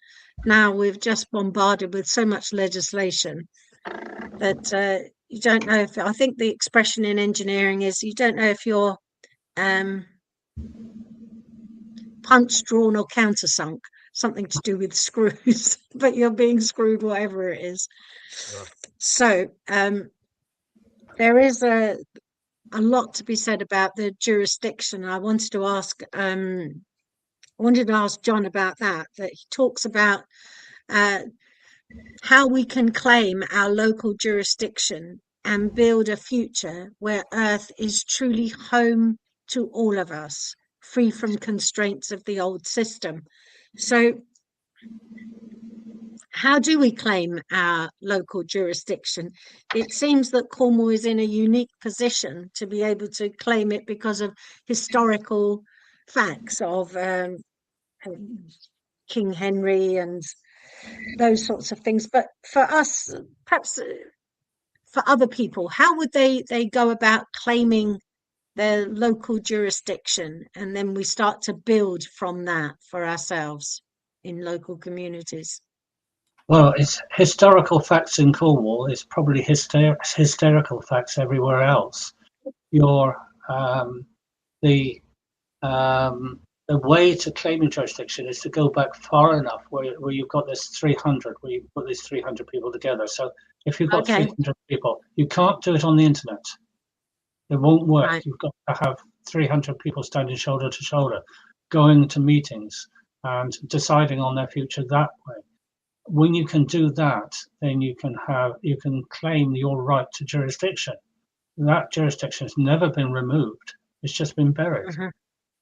now we've just bombarded with so much legislation that you don't know if, I think the expression in engineering is, you don't know if you're punch drawn or countersunk, something to do with screws, but you're being screwed whatever it is. Right. So there is a lot to be said about the jurisdiction. I wanted to ask John about that he talks about how we can claim our local jurisdiction and build a future where Earth is truly home to all of us, free from constraints of the old system. So how do we claim our local jurisdiction? It seems that Cornwall is in a unique position to be able to claim it because of historical facts of King Henry and those sorts of things. But for us, perhaps for other people, how would they go about claiming their local jurisdiction? And then we start to build from that for ourselves in local communities. Well, it's historical facts in Cornwall. It's probably hysterical facts everywhere else. The way to claiming jurisdiction is to go back far enough where you've got this 300, where you put these 300 people together. So if you've got 300 people, you can't do it on the internet. It won't work. Right. You've got to have 300 people standing shoulder to shoulder, going to meetings and deciding on their future that way. When you can do that, then you can claim your right to jurisdiction. That jurisdiction has never been removed. It's just been buried.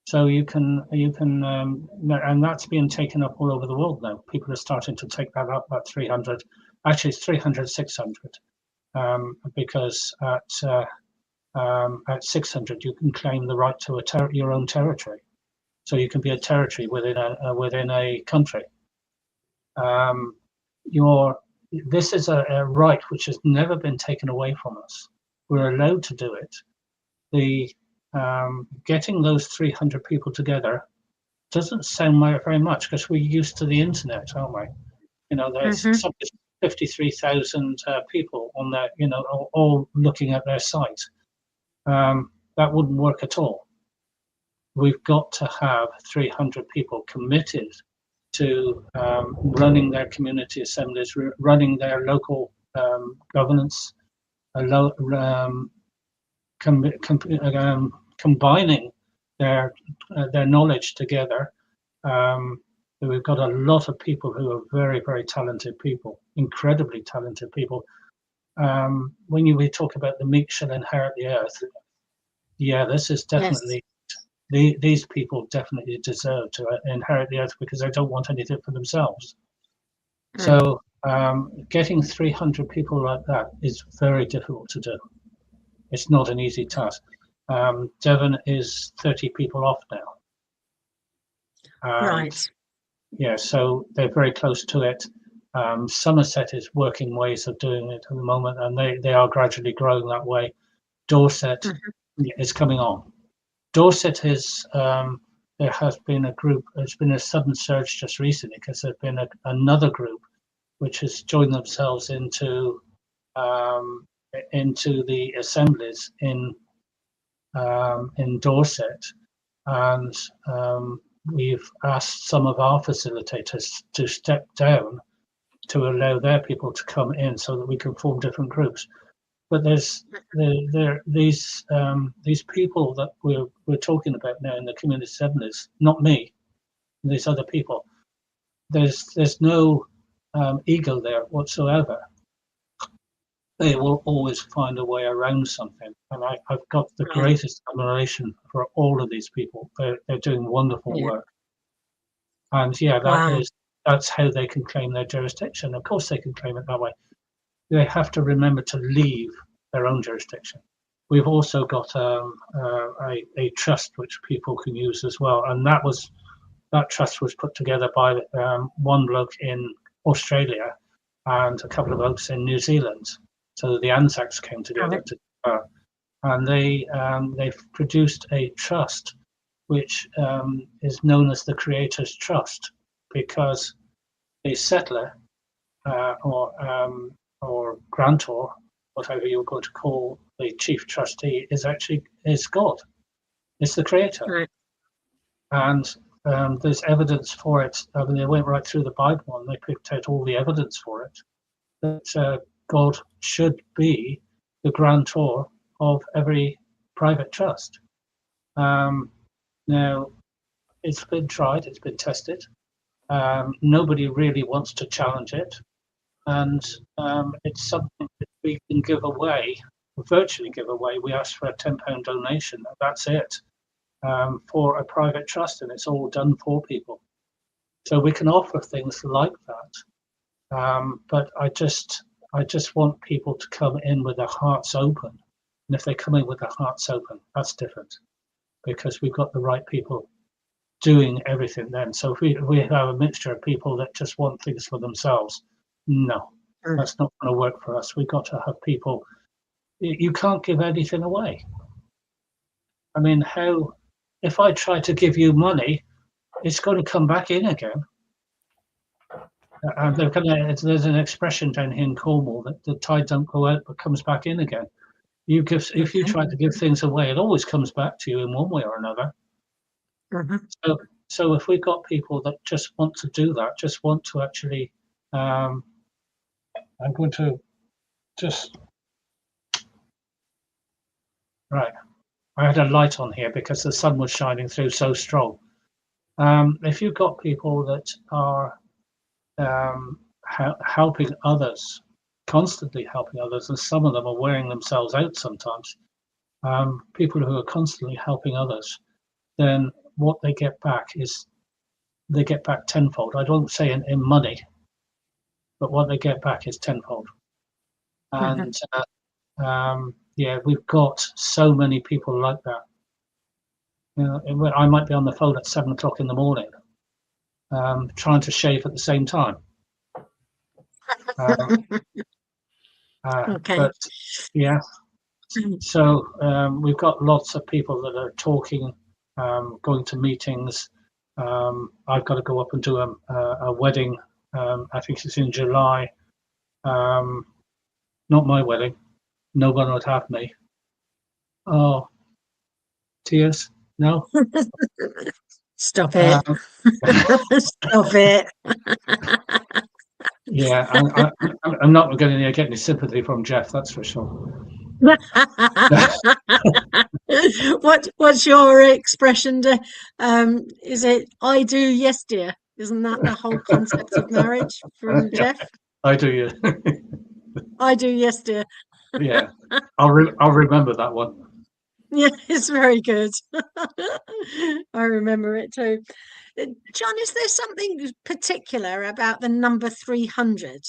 So you can, and that's being taken up all over the world now. People are starting to take that up at 300. Actually, it's 300, 600, because at 600 you can claim the right to your own territory. So you can be a territory within a country. This is a right which has never been taken away from us. We're allowed to do it. The getting those 300 people together doesn't sound very much, because we're used to the internet, aren't we? You know, there's 53,000 people on there, you know, all looking at their site. That wouldn't work at all. We've got to have 300 people committed to running their community assemblies, running their local governance, combining their knowledge together. We've got a lot of people who are very, very talented people, incredibly talented people. When we talk about the meek shall inherit the earth, yeah, this is definitely, these people definitely deserve to inherit the earth, because they don't want anything for themselves. So getting 300 people like that is very difficult to do. It's not an easy task. Devon is 30 people off now. Right. Yeah, so they're very close to it. Somerset is working ways of doing it at the moment, and they are gradually growing that way. Dorset is coming on. Dorset is, there has been a group, there's been a sudden surge just recently, because there's been another group which has joined themselves into the assemblies in Dorset, and we've asked some of our facilitators to step down to allow their people to come in, so that we can form different groups. But there's these people that we're talking about now in the community assemblies, not me, these other people. There's no ego there whatsoever. They will always find a way around something, and I've got the greatest admiration for all of these people. They're doing wonderful work, and that's how they can claim their jurisdiction. Of course, they can claim it that way. They have to remember to leave their own jurisdiction. We've also got a trust which people can use as well, and that trust was put together by one bloke in Australia and a couple of blokes in New Zealand. So the Anzacs came together and they've produced a trust which is known as the Creator's Trust, because a settler or grantor, whatever you're going to call the chief trustee, is God. It's the Creator. Right. And there's evidence for it. I mean, they went right through the Bible and they picked out all the evidence for it, that God should be the grantor of every private trust. Now, it's been tried, it's been tested. Nobody really wants to challenge it. And it's something that we can give away, virtually give away. We ask for a £10 donation, that's it, for a private trust, and it's all done for people. So we can offer things like that. But I just want people to come in with their hearts open. And if they come in with their hearts open, that's different, because we've got the right people doing everything then. So if we have a mixture of people that just want things for themselves, no, that's not going to work for us. We've got to have people. You can't give anything away. I mean, if I try to give you money, it's going to come back in again. And there's an expression down here in Cornwall that the tide don't go out but comes back in again. If you try to give things away, it always comes back to you in one way or another. So if we've got people that just want to do that, just want to actually, I'm going to just, right. I had a light on here because the sun was shining through so strong. If you've got people that are helping others, constantly helping others, and some of them are wearing themselves out sometimes, people who are constantly helping others, then what they get back is they get back tenfold. I don't say in money, but what they get back is tenfold. And yeah, we've got so many people like that. You know, I might be on the phone at 7 o'clock in the morning, trying to shave at the same time. Okay. But yeah, so we've got lots of people that are talking, going to meetings. I've got to go up and do a wedding. I think it's in July. Not my wedding. No one would have me. Oh, tears? No. Stop it. Stop it. Yeah, I'm not going to get any sympathy from Jeff, that's for sure. What's your expression? Is it "I do, yes, dear"? Isn't that the whole concept of marriage from Jeff? I do, yeah. I do, yes, dear. Yeah, I'll remember that one. Yeah, it's very good. I remember it too. John, is there something particular about the number 300?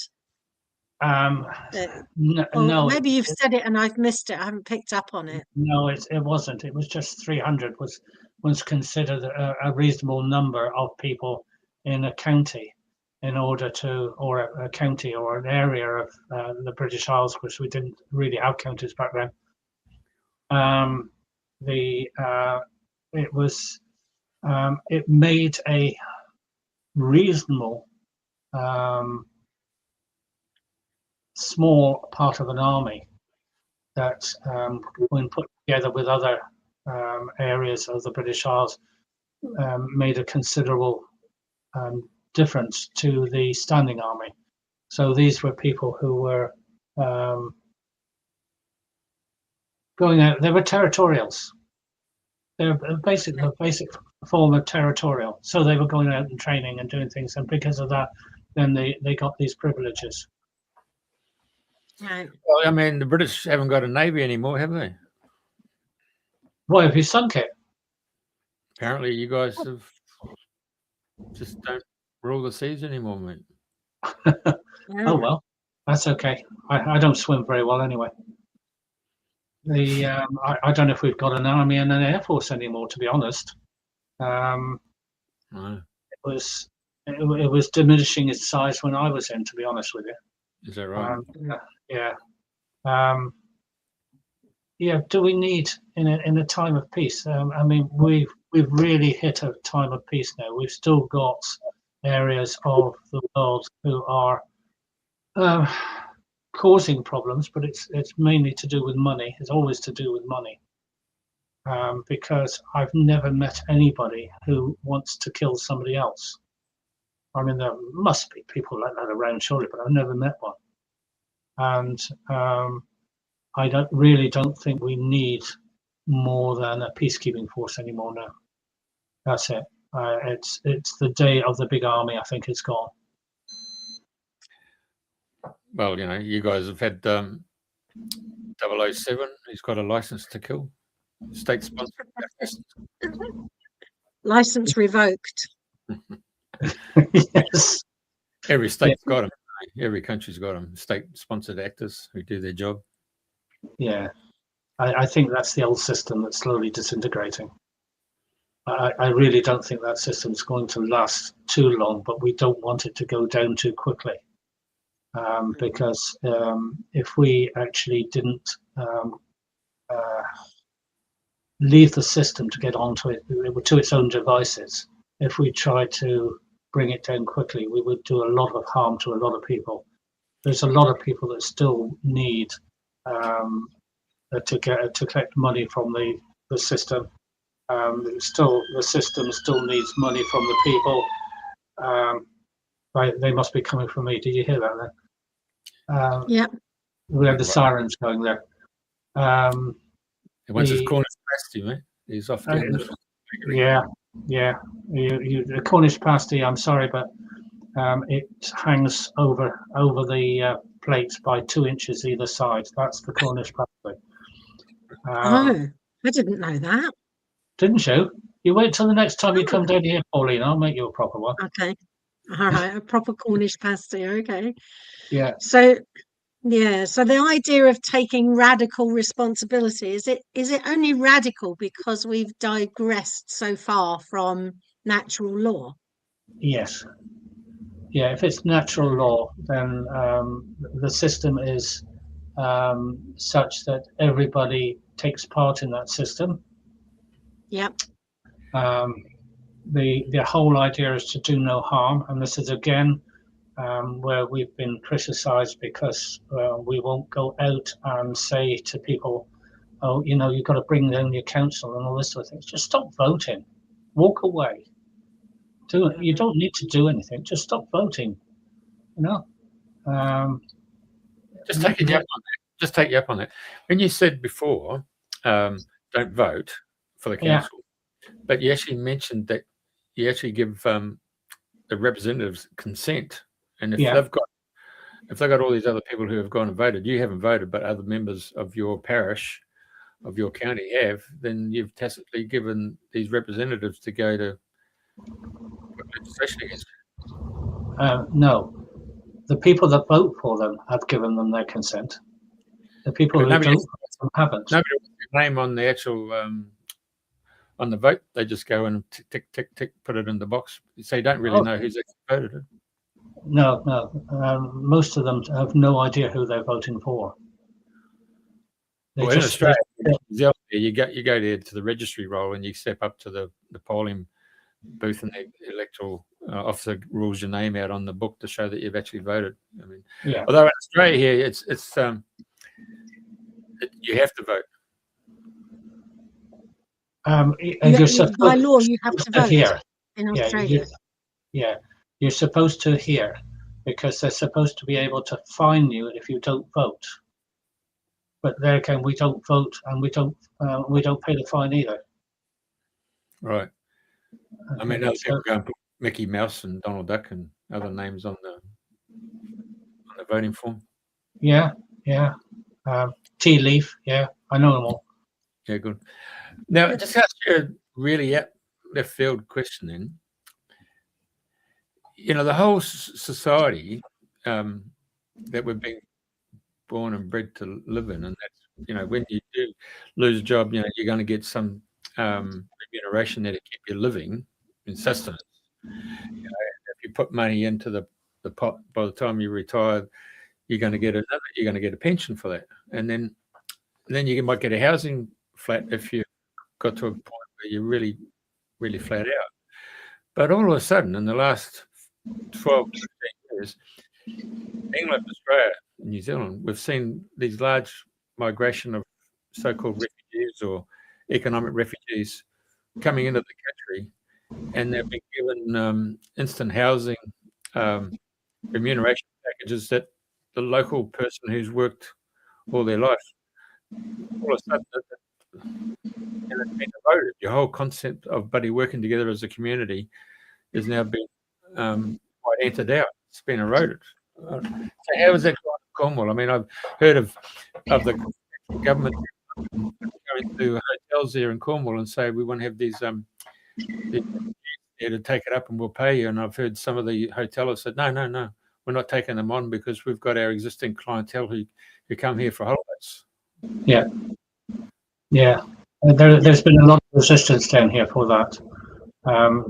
No, maybe you've said it and I've missed it. I haven't picked up on it. No, it wasn't. It was just 300 was considered a reasonable number of people in a county, in order to, or a county or an area of the British Isles, which we didn't really have counties back then. It made a reasonable small part of an army that, when put together with other areas of the British Isles, made a considerable difference to the standing army. So these were people who were going out. They were territorials. They're a basic form of territorial. So they were going out and training and doing things, and because of that, then they got these privileges. Right. Well, I mean, the British haven't got a navy anymore, have they? Why have you sunk it? Apparently, you guys have just don't rule the seas anymore, mate. Oh well, that's okay. I don't swim very well anyway. I don't know if we've got an army and an air force anymore, to be honest. No. It was diminishing its size when I was in, to be honest with you. Is that right? Yeah. Yeah. Do we need in a time of peace? I mean, we've really hit a time of peace now. We've still got areas of the world who are causing problems, but it's mainly to do with money. It's always to do with money. Because I've never met anybody who wants to kill somebody else. I mean, there must be people like that around, surely, but I've never met one. And I don't think we need more than a peacekeeping force anymore now. That's it. It's the day of the big army, I think, is gone. Well, you know, you guys have had 007. He's got a license to kill. State sponsored. License revoked. Yes. Every state's got them. Every country's got them. State-sponsored actors who do their job. Yeah, I think that's the old system that's slowly disintegrating. I really don't think that system's going to last too long, but we don't want it to go down too quickly. Because if we actually didn't leave the system to get onto it to its own devices, if we tried to bring it down quickly, we would do a lot of harm to a lot of people. There's a lot of people that still need to collect money from the system. The system still needs money from the people. They must be coming from me. Did you hear that then? Yeah. We have the sirens going there. Once his Cornish pasty, mate, he's off. Yeah. The Cornish pasty. I'm sorry, but it hangs over the plates by 2 inches either side. That's the Cornish pasty. I didn't know that. Didn't you? You wait till the next time you come down here, Pauline. I'll make you a proper one. Okay. All right. A proper Cornish pasty. Okay. Yeah. So, yeah. So the idea of taking radical responsibility, is it only radical because we've digressed so far from natural law? Yes. Yeah. If it's natural law, then the system is such that everybody takes part in that system. Yep. The whole idea is to do no harm, and this is again where we've been criticised because we won't go out and say to people, "Oh, you know, you've got to bring down your council and all this sort of things." Just stop voting, walk away. You don't need to do anything. Just stop voting. You know. Just take you up on that. Just take you up on that. When you said before, don't vote for the council, but you actually mentioned that you actually give the representatives consent, and if they've got all these other people who have gone and voted, you haven't voted, but other members of your parish, of your county have, then you've tacitly given these representatives to go to legislation against it. No. The people that vote for them have given them their consent. The people who don't vote for them haven't. Nobody wants their name on the actual on the vote. They just go and tick, tick, tick, put it in the box. So you don't really know who's actually voted it. No. Most of them have no idea who they're voting for. Well, in Australia, you go there to the registry roll and you step up to the polling booth, and the electoral officer rules your name out on the book to show that you've actually voted. I mean, although in Australia here, it's you have to vote. By law, you have to vote here in Australia. You're supposed to here because they're supposed to be able to fine you if you don't vote. But there again, we don't vote, and we don't pay the fine either. Right. I mean, other people go and put Mickey Mouse and Donald Duck and other names on the voting form. Yeah. Tea leaf. Yeah, I know them all. Yeah, good. Now, just ask you a really left field question then. You know, the whole society that we've been born and bred to live in, and that's, you know, when you do lose a job, you know, you're going to get some remuneration there to keep you living in sustenance. You know, if you put money into the pot, by the time you retire, you're going to get a pension for that, and then you might get a housing flat if you got to a point where you're really, really flat out. But all of a sudden, in the last 12 to 15 years, England, Australia, and New Zealand, we've seen these large migration of so-called refugees or economic refugees coming into the country, and they've been given instant housing remuneration packages that the local person who's worked all their life, all of a sudden, and it's been eroded. Your whole concept of buddy working together as a community is now being quite entered out. It's been eroded. So how is that going in Cornwall? I mean, I've heard of the government going to hotels there in Cornwall and say we want to have these there to take it up and we'll pay you. And I've heard some of the hoteliers said, no, we're not taking them on because we've got our existing clientele who come here for holidays. Yeah. There's been a lot of resistance down here for that.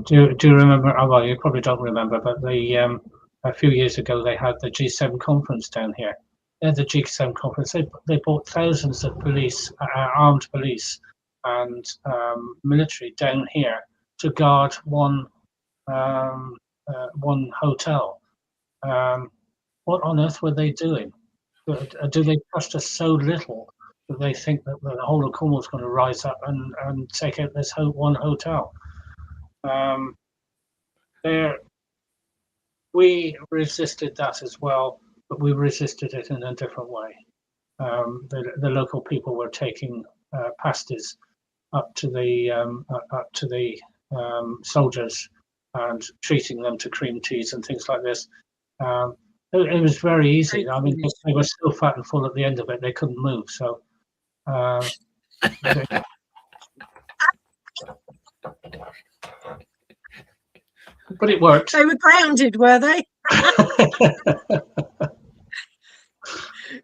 Do you remember? Oh, well, you probably don't remember, but a few years ago they had the G7 conference down here. At the G7 conference, they brought thousands of police, armed police, and military down here to guard one hotel. What on earth were they doing? Do they trust us so little that they think that the whole of Cornwall is going to rise up and take out this one hotel? We resisted that as well, but we resisted it in a different way. The local people were taking pasties up to the soldiers and treating them to cream teas and things like this. It was very easy. I mean, they were still fat and full at the end of it. They couldn't move. So but it worked. They were grounded, were they?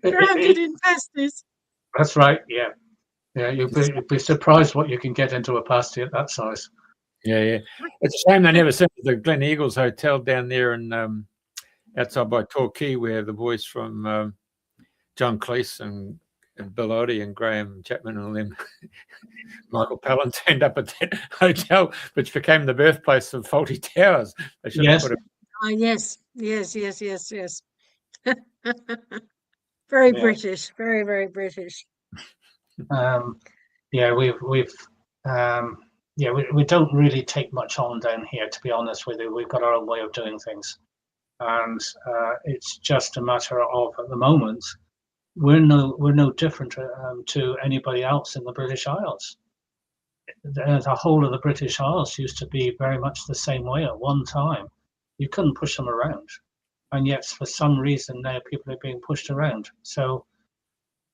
Grounded in pasties. That's right. Yeah. Yeah, you'd be surprised what you can get into a pasty at that size. Yeah. It's a shame they never sent the Glen Eagles Hotel down there in outside by Torquay, where the boys from John Cleese and Bill Oddie and Graham Chapman and all them, Michael Palin turned up at that hotel, which became the birthplace of Fawlty Towers. They should have put it. Oh, yes. Very British, very, very British. Yeah, we don't really take much on down here, to be honest with you. We've got our own way of doing things, and it's just a matter of, at the moment, we're no different to anybody else in the British Isles. The whole of the British Isles used to be very much the same way at one time. You couldn't push them around, and yet for some reason now people are being pushed around. So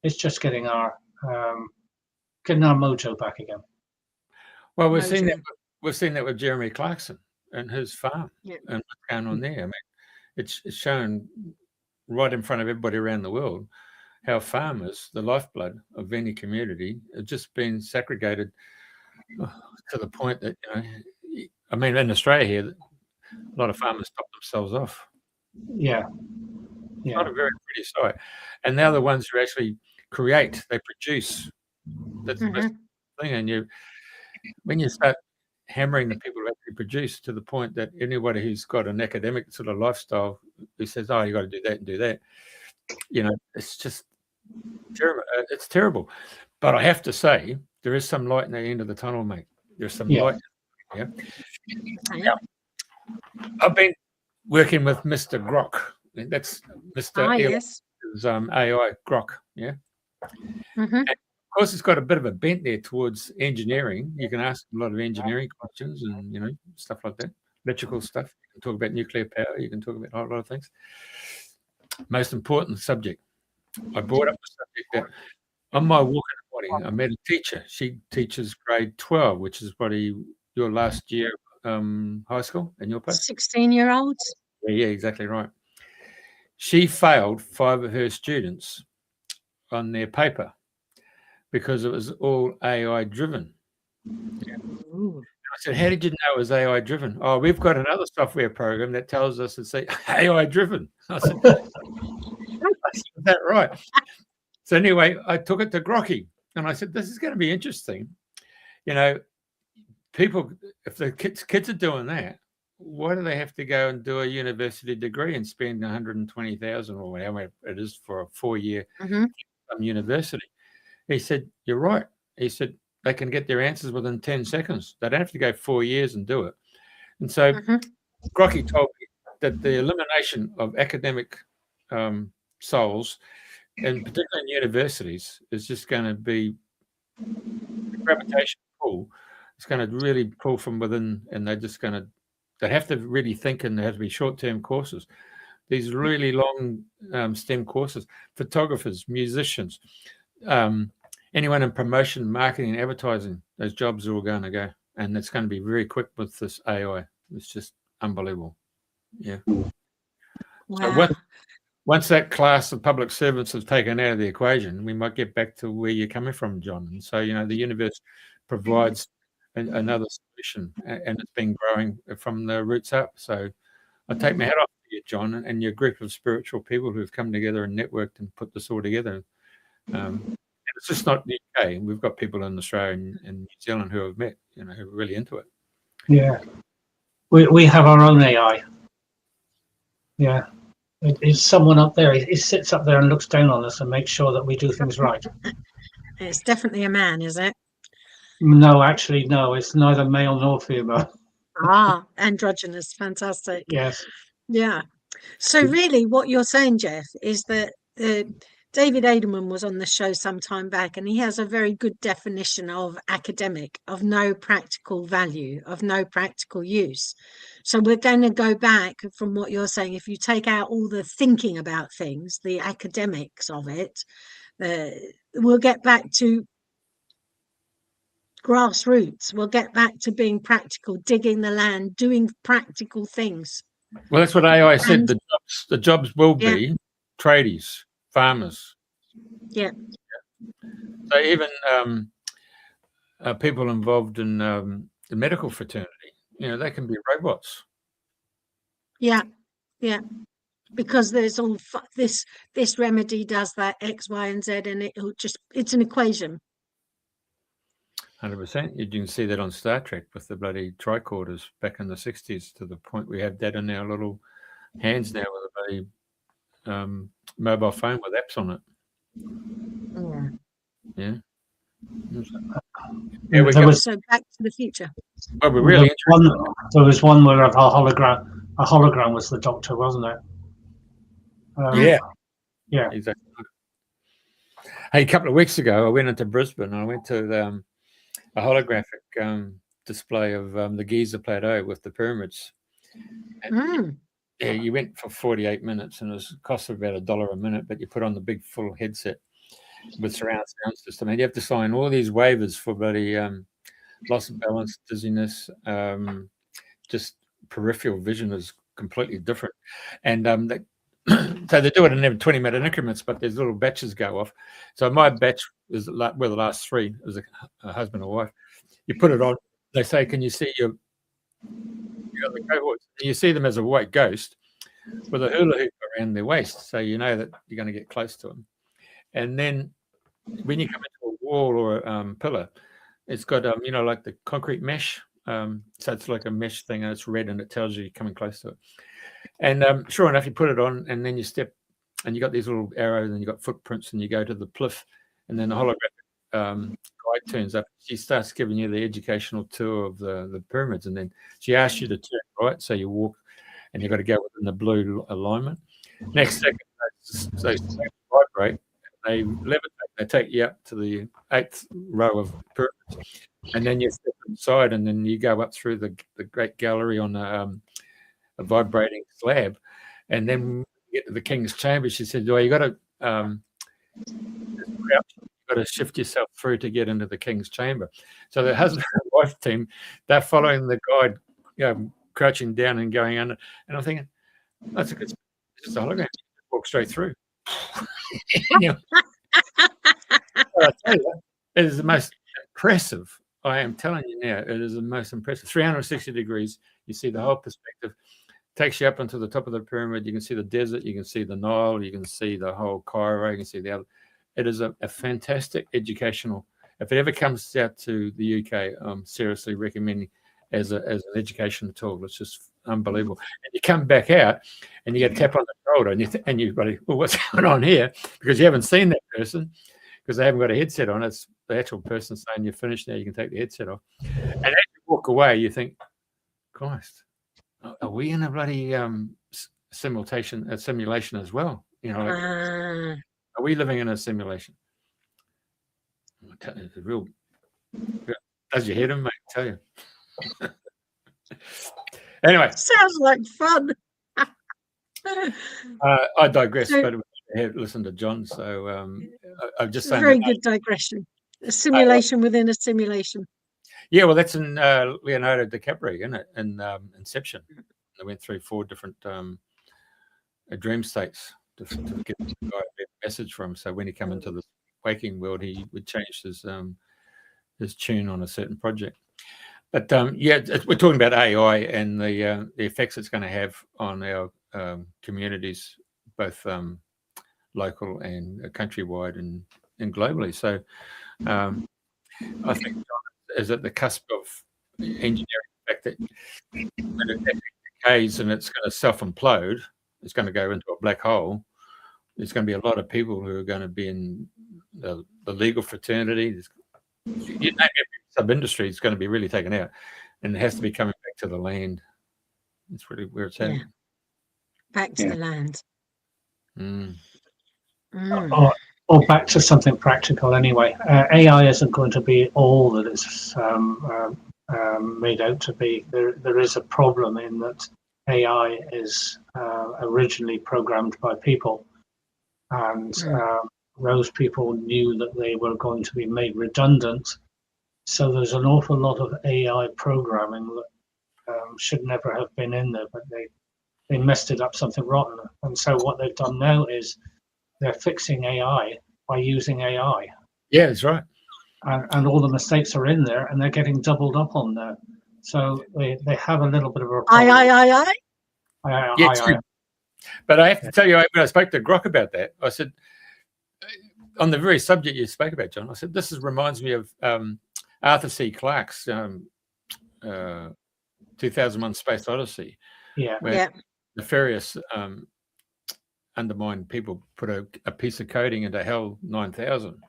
it's just getting our mojo back again. Well, we've seen that with Jeremy Clarkson and his farm and what's going on there. I mean, it's shown right in front of everybody around the world how farmers, the lifeblood of any community, have just been segregated to the point that, I mean, in Australia here, a lot of farmers stop themselves off. Yeah. It's not a very pretty sight. And now the ones who actually create, they produce. That's the best thing. And when you start hammering the people who actually produce to the point that anybody who's got an academic sort of lifestyle who says, oh, you got to do that and do that, it's just terrible. It's terrible. But I have to say, there is some light in the end of the tunnel, mate. There's some light. Yeah. I've been working with Mr. Grok. That's Mr. Yes. AI Grok. Yeah. And of course, it's got a bit of a bent there towards engineering. You can ask a lot of engineering questions and stuff like that, electrical stuff. You can talk about nuclear power. You can talk about a lot of things. Most important subject. I brought up the subject that on my walk in the morning, I met a teacher. She teaches grade 12, which is probably your last year high school in your place. 16-year-olds. Yeah, exactly right. She failed 5 of her students on their paper because it was all AI driven. Yeah. I said, how did you know it was AI driven? Oh, we've got another software program that tells us it's AI driven. I said, is that right? So anyway, I took it to Grocky and I said, this is going to be interesting. People, if the kids are doing that, why do they have to go and do a university degree and spend 120,000 or whatever it is for a 4-year university? He said, you're right. He said, they can get their answers within 10 seconds. They don't have to go 4 years and do it. And so Grocky told me that the elimination of academic souls, and particularly in universities, is just going to be the gravitation pull. It's going to really pull from within, and they have to really think, and there have to be short-term courses. These really long STEM courses, photographers, musicians, anyone in promotion, marketing, and advertising, those jobs are all going to go. And it's going to be very quick with this AI. It's just unbelievable. Yeah. Wow. So once that class of public servants is taken out of the equation, we might get back to where you're coming from, John. And so, the universe provides another solution, and it's been growing from the roots up. So I take my hat off to you, John, and your group of spiritual people who've come together and networked and put this all together. It's just not the UK. We've got people in Australia and New Zealand who have met, who are really into it. Yeah. We have our own AI. Yeah. It's someone up there. He sits up there and looks down on us and makes sure that we do things right. It's definitely a man, is it? No, actually, no. It's neither male nor female. Androgynous. Fantastic. Yes. Yeah. So really what you're saying, Jeff, is that David Edelman was on the show some time back, and he has a very good definition of academic, of no practical value, of no practical use. So we're going to go back from what you're saying. If you take out all the thinking about things, the academics of it, we'll get back to grassroots. We'll get back to being practical, digging the land, doing practical things. Well, that's what AI said. And The jobs will yeah, be tradies, farmers. yeah, So even people involved in the medical fraternity, they can be robots. yeah, yeah. Because there's all this remedy does that X, Y, and Z, and it's an equation. 100%. You can see that on Star Trek with the bloody tricorders back in the 60s, to the point we have that in our little hands now with a bloody mobile phone with apps on it. Yeah. Yeah, we there go. was, So Back to the Future. Well, we're really there was one where a hologram was the Doctor, wasn't it? Yeah. Exactly. Hey, a couple of weeks ago, I went into Brisbane. I went to a holographic display of the Giza Plateau with the pyramids. And yeah, you went for 48 minutes, and it cost about $1 a minute, but you put on the big full headset with surround sound system, and you have to sign all these waivers for bloody loss of balance, dizziness, just peripheral vision is completely different. And so they do it in 20-minute increments, but there's little batches go off. So my batch was the last 3. It was a husband and wife. You put it on. They say, "Can you see your the cohorts?" You see them as a white ghost with a hula hoop around their waist, so you know that you're going to get close to them. And then when you come into a wall or a pillar, it's got like the concrete mesh. So it's like a mesh thing, and it's red, and it tells you you're coming close to it. And sure enough, you put it on, and then you step, and you got these little arrows, and you got footprints, and you go to the pliff, and then the holographic guide turns up. She starts giving you the educational tour of the pyramids, and then she asks you to turn right, so you walk, and you've got to go within the blue alignment. Next second, they vibrate, they levitate, they take you up to the 8th row of pyramids, and then you step inside, and then you go up through the great gallery on a vibrating slab, and then when you get to the king's chamber, she said, "Well, you got to shift yourself through to get into the king's chamber." So the husband and wife team, they're following the guide, crouching down and going under. And I'm thinking, that's a good. It's just a hologram. Walk straight through. I tell you, it is the most impressive. I am telling you now, it is the most impressive. 360 degrees. You see the whole perspective. Takes you up onto the top of the pyramid. You can see the desert. You can see the Nile. You can see the whole Cairo. You can see the other. It is a fantastic educational. If it ever comes out to the UK, I'm seriously recommending as an education tool. It's just unbelievable. And you come back out, and you get a tap on the shoulder, and you've got to, well, what's going on here? Because you haven't seen that person, because they haven't got a headset on. It's the actual person saying, "You're finished now. You can take the headset off." And as you walk away, you think, "Christ, are we in a bloody simulation as well? Are we living in a simulation?" It's a real does your head in, mate, I tell you. Anyway, sounds like fun. I digress, but I had listened to John, so I'm just saying. Very good digression. A simulation within a simulation. Yeah, well, that's in Leonardo DiCaprio, isn't it? In Inception. They went through 4 different dream states to get the guy a message from. So when he came into the waking world, he would change his tune on a certain project. But we're talking about AI and the effects it's going to have on our communities, both local and countrywide and globally. So I think John is at the cusp of engineering the fact that when it decays and it's going to self-implode, it's going to go into a black hole. There's going to be a lot of people who are going to be in the legal fraternity. You name every sub-industry is going to be really taken out, and it has to be coming back to the land. It's really where it's heading. Back to the land. Or back to something practical anyway. AI isn't going to be all that it's made out to be. There is a problem in that AI is originally programmed by people, and those people knew that they were going to be made redundant So there's an awful lot of AI programming that should never have been in there, but they messed it up something rotten. And so what they've done now is they're fixing AI by using AI. Yeah, that's right. And all the mistakes are in there, and they're getting doubled up on there. So they have a little bit of a problem. Yeah, but I have to tell you, when I spoke to Grok about that, I said, on the very subject you spoke about, John, I said, this reminds me of Arthur C. Clarke's 2001 Space Odyssey, where nefarious undermined people put a piece of coding into HAL 9000,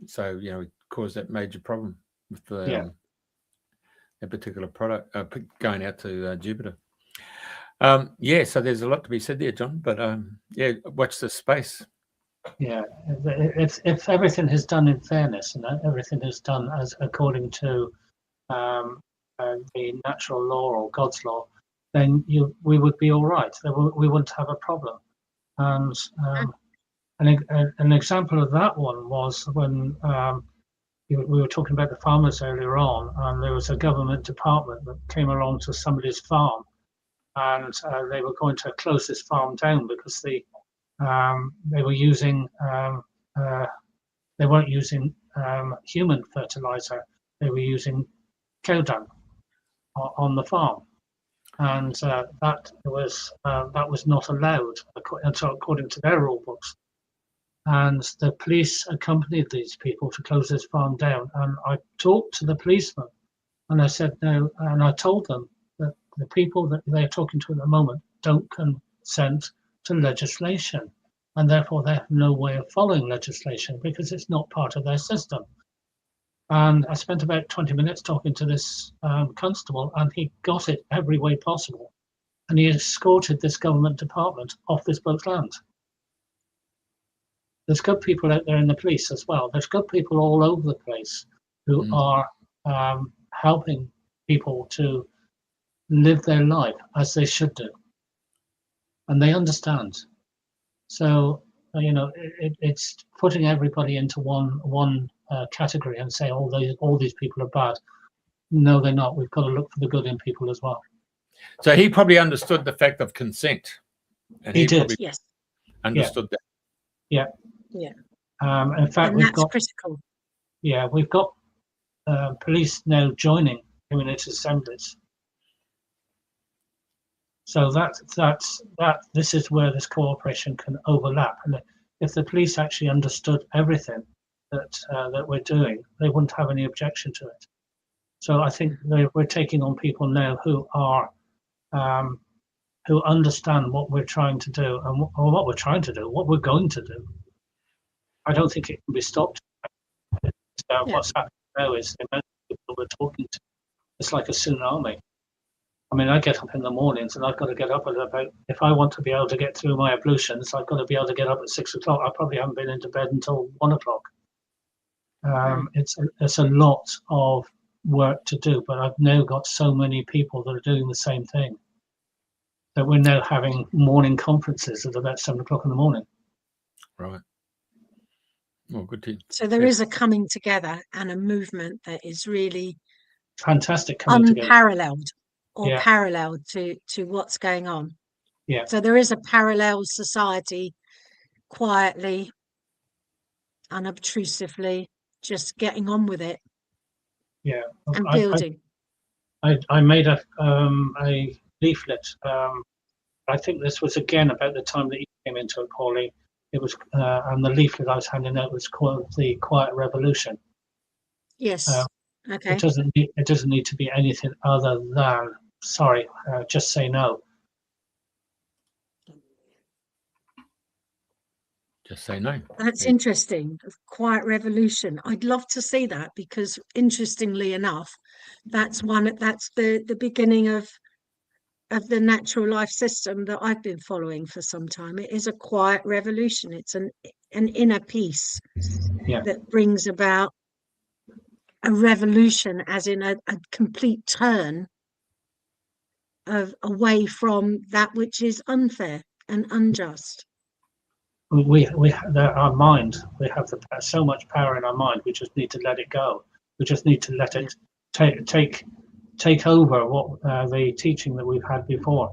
so it caused that major problem with the that particular product going out to Jupiter. So there's a lot to be said there, John, but watch the space. If everything is done in fairness and everything is done as according to the natural law or God's law, then we would be all right. We wouldn't have a problem. And an example of that one was when we were talking about the farmers earlier on, and there was a government department that came along to somebody's farm, and they were going to close this farm down because they were using they weren't using human fertilizer. They were using cow dung on the farm, and that was not allowed according to their rule books. And the police accompanied these people to close this farm down. And I talked to the policeman, and I said no, and I told them that the people that they're talking to at the moment don't consent to legislation, and therefore they have no way of following legislation because it's not part of their system. And I spent about 20 minutes talking to this constable, and he got it every way possible. And he escorted this government department off this bloke's land. There's good people out there in the police as well. There's good people all over the place who are helping people to live their life as they should do. And they understand. So, it's putting everybody into one category and say all these people are bad. No, they're not. We've got to look for the good in people as well. So he probably understood the fact of consent. And he did. Yes. Understood that. Yeah. Yeah. In fact, and that's critical. Yeah, we've got police now joining community assemblies. So this is where this cooperation can overlap. And if the police actually understood everything that we're doing, they wouldn't have any objection to it. So I think we're taking on people now who are who understand what we're trying to do and what we're trying to do, what we're going to do. I don't think it can be stopped. What's happening now is the amount of people we're talking to. It's like a tsunami. I mean, I get up in the mornings and I've got to get up at about, if I want to be able to get through my ablutions, I've got to be able to get up at 6 o'clock. I probably haven't been into bed until 1 o'clock. It's a lot of work to do, but I've now got so many people that are doing the same thing that we're now having morning conferences at about 7 o'clock in the morning. Right. Well, good to. So there is a coming together and a movement that is really fantastic, unparalleled or parallel to what's going on. Yeah. So there is a parallel society, quietly, unobtrusively, just getting on with it. Yeah. And building. I made a leaflet. I think this was again about the time that you came into it, Pauline. It was, and the leaflet I was handing out was called the Quiet Revolution. Yes. Okay. It doesn't need to be anything other than just say no. Just say no. That's interesting. Quiet revolution. I'd love to see that because, interestingly enough, that's the beginning of the natural life system that I've been following for some time. It is a quiet revolution. It's an inner peace that brings about a revolution, as in a complete turn away from that which is unfair and unjust. our mind, we have so much power in our mind. We just need to let it go. We just need to let it take over what the teaching that we've had before.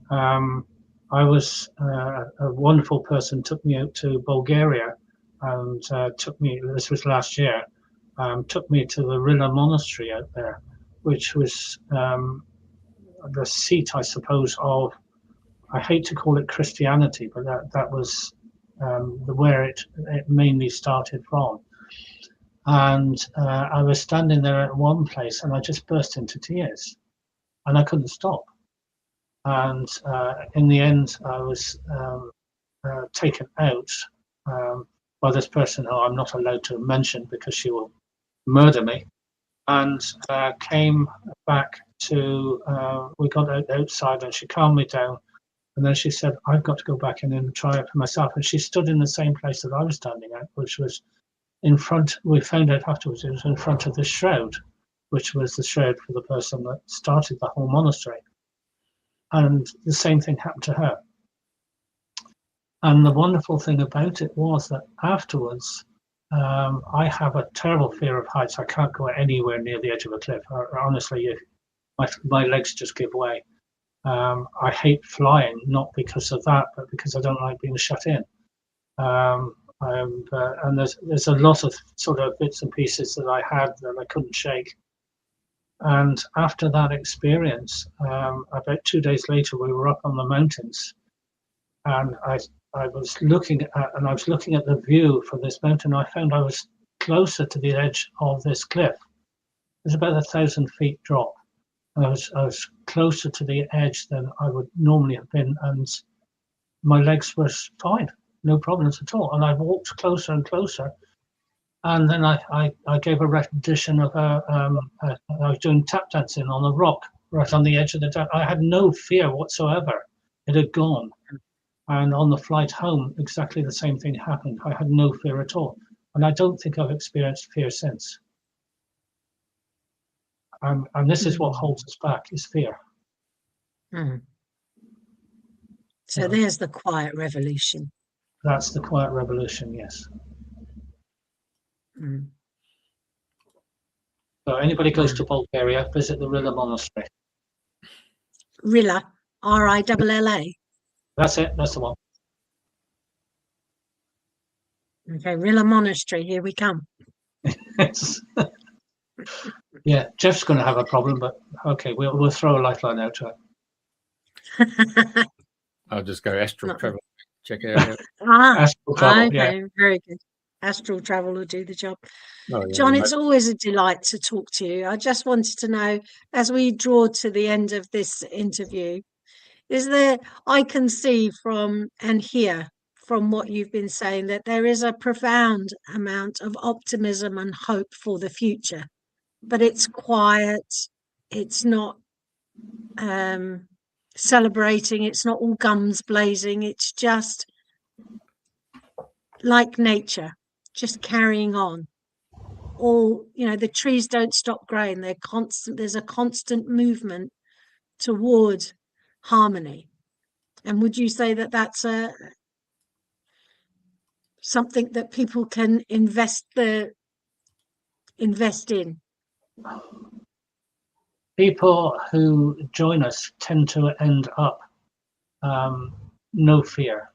I was a wonderful person took me out to Bulgaria and took me. This was last year. Took me to the Rila Monastery out there, which was the seat, I suppose, of, I hate to call it Christianity, but that was where it mainly started from. And I was standing there at one place and I just burst into tears and I couldn't stop. And in the end, I was taken out by this person who I'm not allowed to mention because she will murder me, and came back to, we got outside and she calmed me down. And then she said, I've got to go back in and try it for myself. And she stood in the same place that I was standing at, which was in front, we found out afterwards, it was in front of the shroud, which was the shroud for the person that started the whole monastery. And the same thing happened to her. And the wonderful thing about it was that afterwards, I have a terrible fear of heights. I can't go anywhere near the edge of a cliff. Honestly, my legs just give way. I hate flying, not because of that, but because I don't like being shut in. And there's a lot of sort of bits and pieces that I had that I couldn't shake. And after that experience, about 2 days later, we were up on the mountains, and I was looking at the view from this mountain. I found I was closer to the edge of this cliff. There's about 1,000 feet drop. I was closer to the edge than I would normally have been, and my legs were fine, no problems at all. And I walked closer and closer, and then I gave a rendition of I was doing tap dancing on a rock right on the edge of the dam. I had no fear whatsoever. It had gone. And on the flight home, exactly the same thing happened. I had no fear at all, and I don't think I've experienced fear since. And this is what holds us back, is fear. So there's the quiet revolution. That's the quiet revolution, yes. So anybody goes to Bulgaria, visit the Rila Monastery. Rila, R-I-L-L-A. That's it, that's the one. Okay, Rila Monastery, here we come. Yeah, Jeff's going to have a problem, but okay, we'll throw a lifeline out to it. I'll just go astral travel, check it out. Astral travel, okay, yeah. Very good. Astral travel will do the job. Oh, yeah, John, it's always a delight to talk to you. I just wanted to know, as we draw to the end of this interview, I can see from and hear from what you've been saying that there is a profound amount of optimism and hope for the future, but it's quiet. It's not celebrating. It's not all guns blazing. It's just like nature, just carrying on. The trees don't stop growing. There's a constant movement toward harmony. And would you say that that's something that people can invest in? People who join us tend to end up no fear.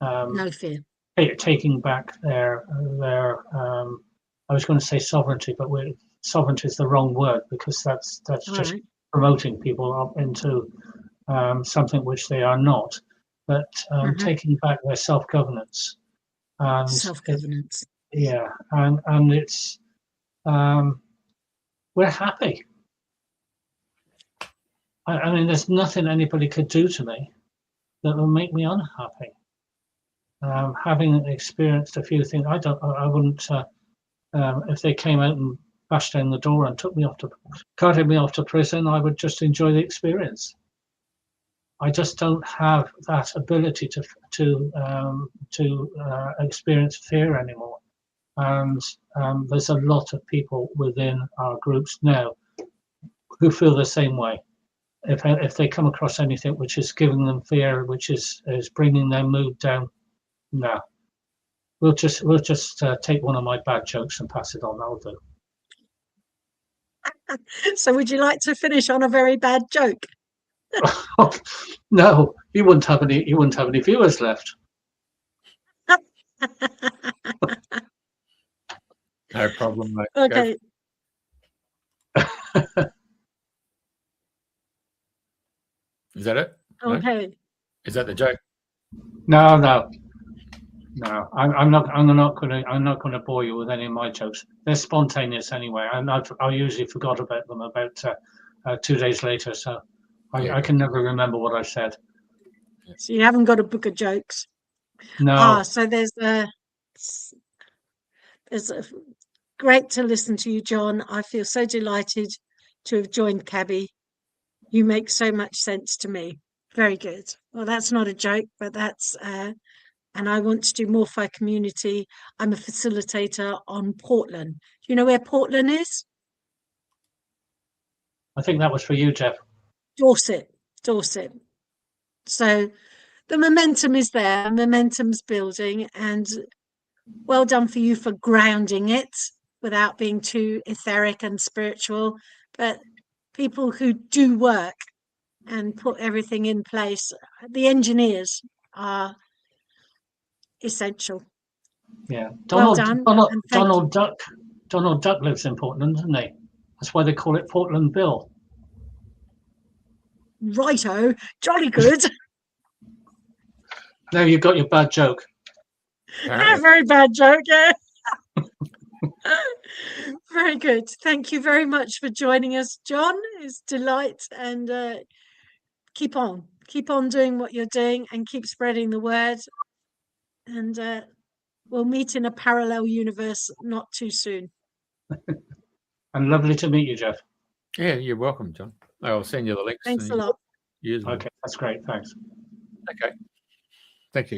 No fear. Taking back their I was going to say sovereignty, but sovereignty is the wrong word, because that's just promoting people up into something which they are not. But taking back their self-governance. Self-governance. And it's we're happy. I mean, there's nothing anybody could do to me that will make me unhappy. Having experienced a few things, I wouldn't. If they came out and bashed down the door and carted me off to prison, I would just enjoy the experience. I just don't have that ability to experience fear anymore. And there's a lot of people within our groups now who feel the same way. If they come across anything which is giving them fear, which is bringing their mood down, No, we'll just take one of my bad jokes and pass it on. That'll do. So would you like to finish on a very bad joke? No, you wouldn't have any. You wouldn't have any viewers left. No problem, mate. Okay. Is that it? Okay. No? Is that the joke? No. I'm not going to bore you with any of my jokes. They're spontaneous anyway, and I usually forgot about them about 2 days later. So I can never remember what I said. So you haven't got a book of jokes. No. So there's a great to listen to you, John. I feel so delighted to have joined CABI. You make so much sense to me. Very good. Well, that's not a joke, but that's and I want to do more for our community. I'm a facilitator on Portland. Do you know where Portland is? I think that was for you, Jeff. Dorset. So the momentum is there, momentum's building, and well done for you for grounding it without being too etheric and spiritual. But people who do work and put everything in place, the engineers are essential. Yeah, Donald Duck lives in Portland, doesn't he? That's why they call it Portland Bill. Righto, jolly good. Now you've got your bad joke. Very bad joke, yeah. Very good. Thank you very much for joining us, John. It's a delight, and keep on doing what you're doing and keep spreading the word. And we'll meet in a parallel universe not too soon. And lovely to meet you, Jeff. Yeah, you're welcome, John. I'll send you the links. Thanks a lot. Okay, that's great. Thanks. Okay. Thank you.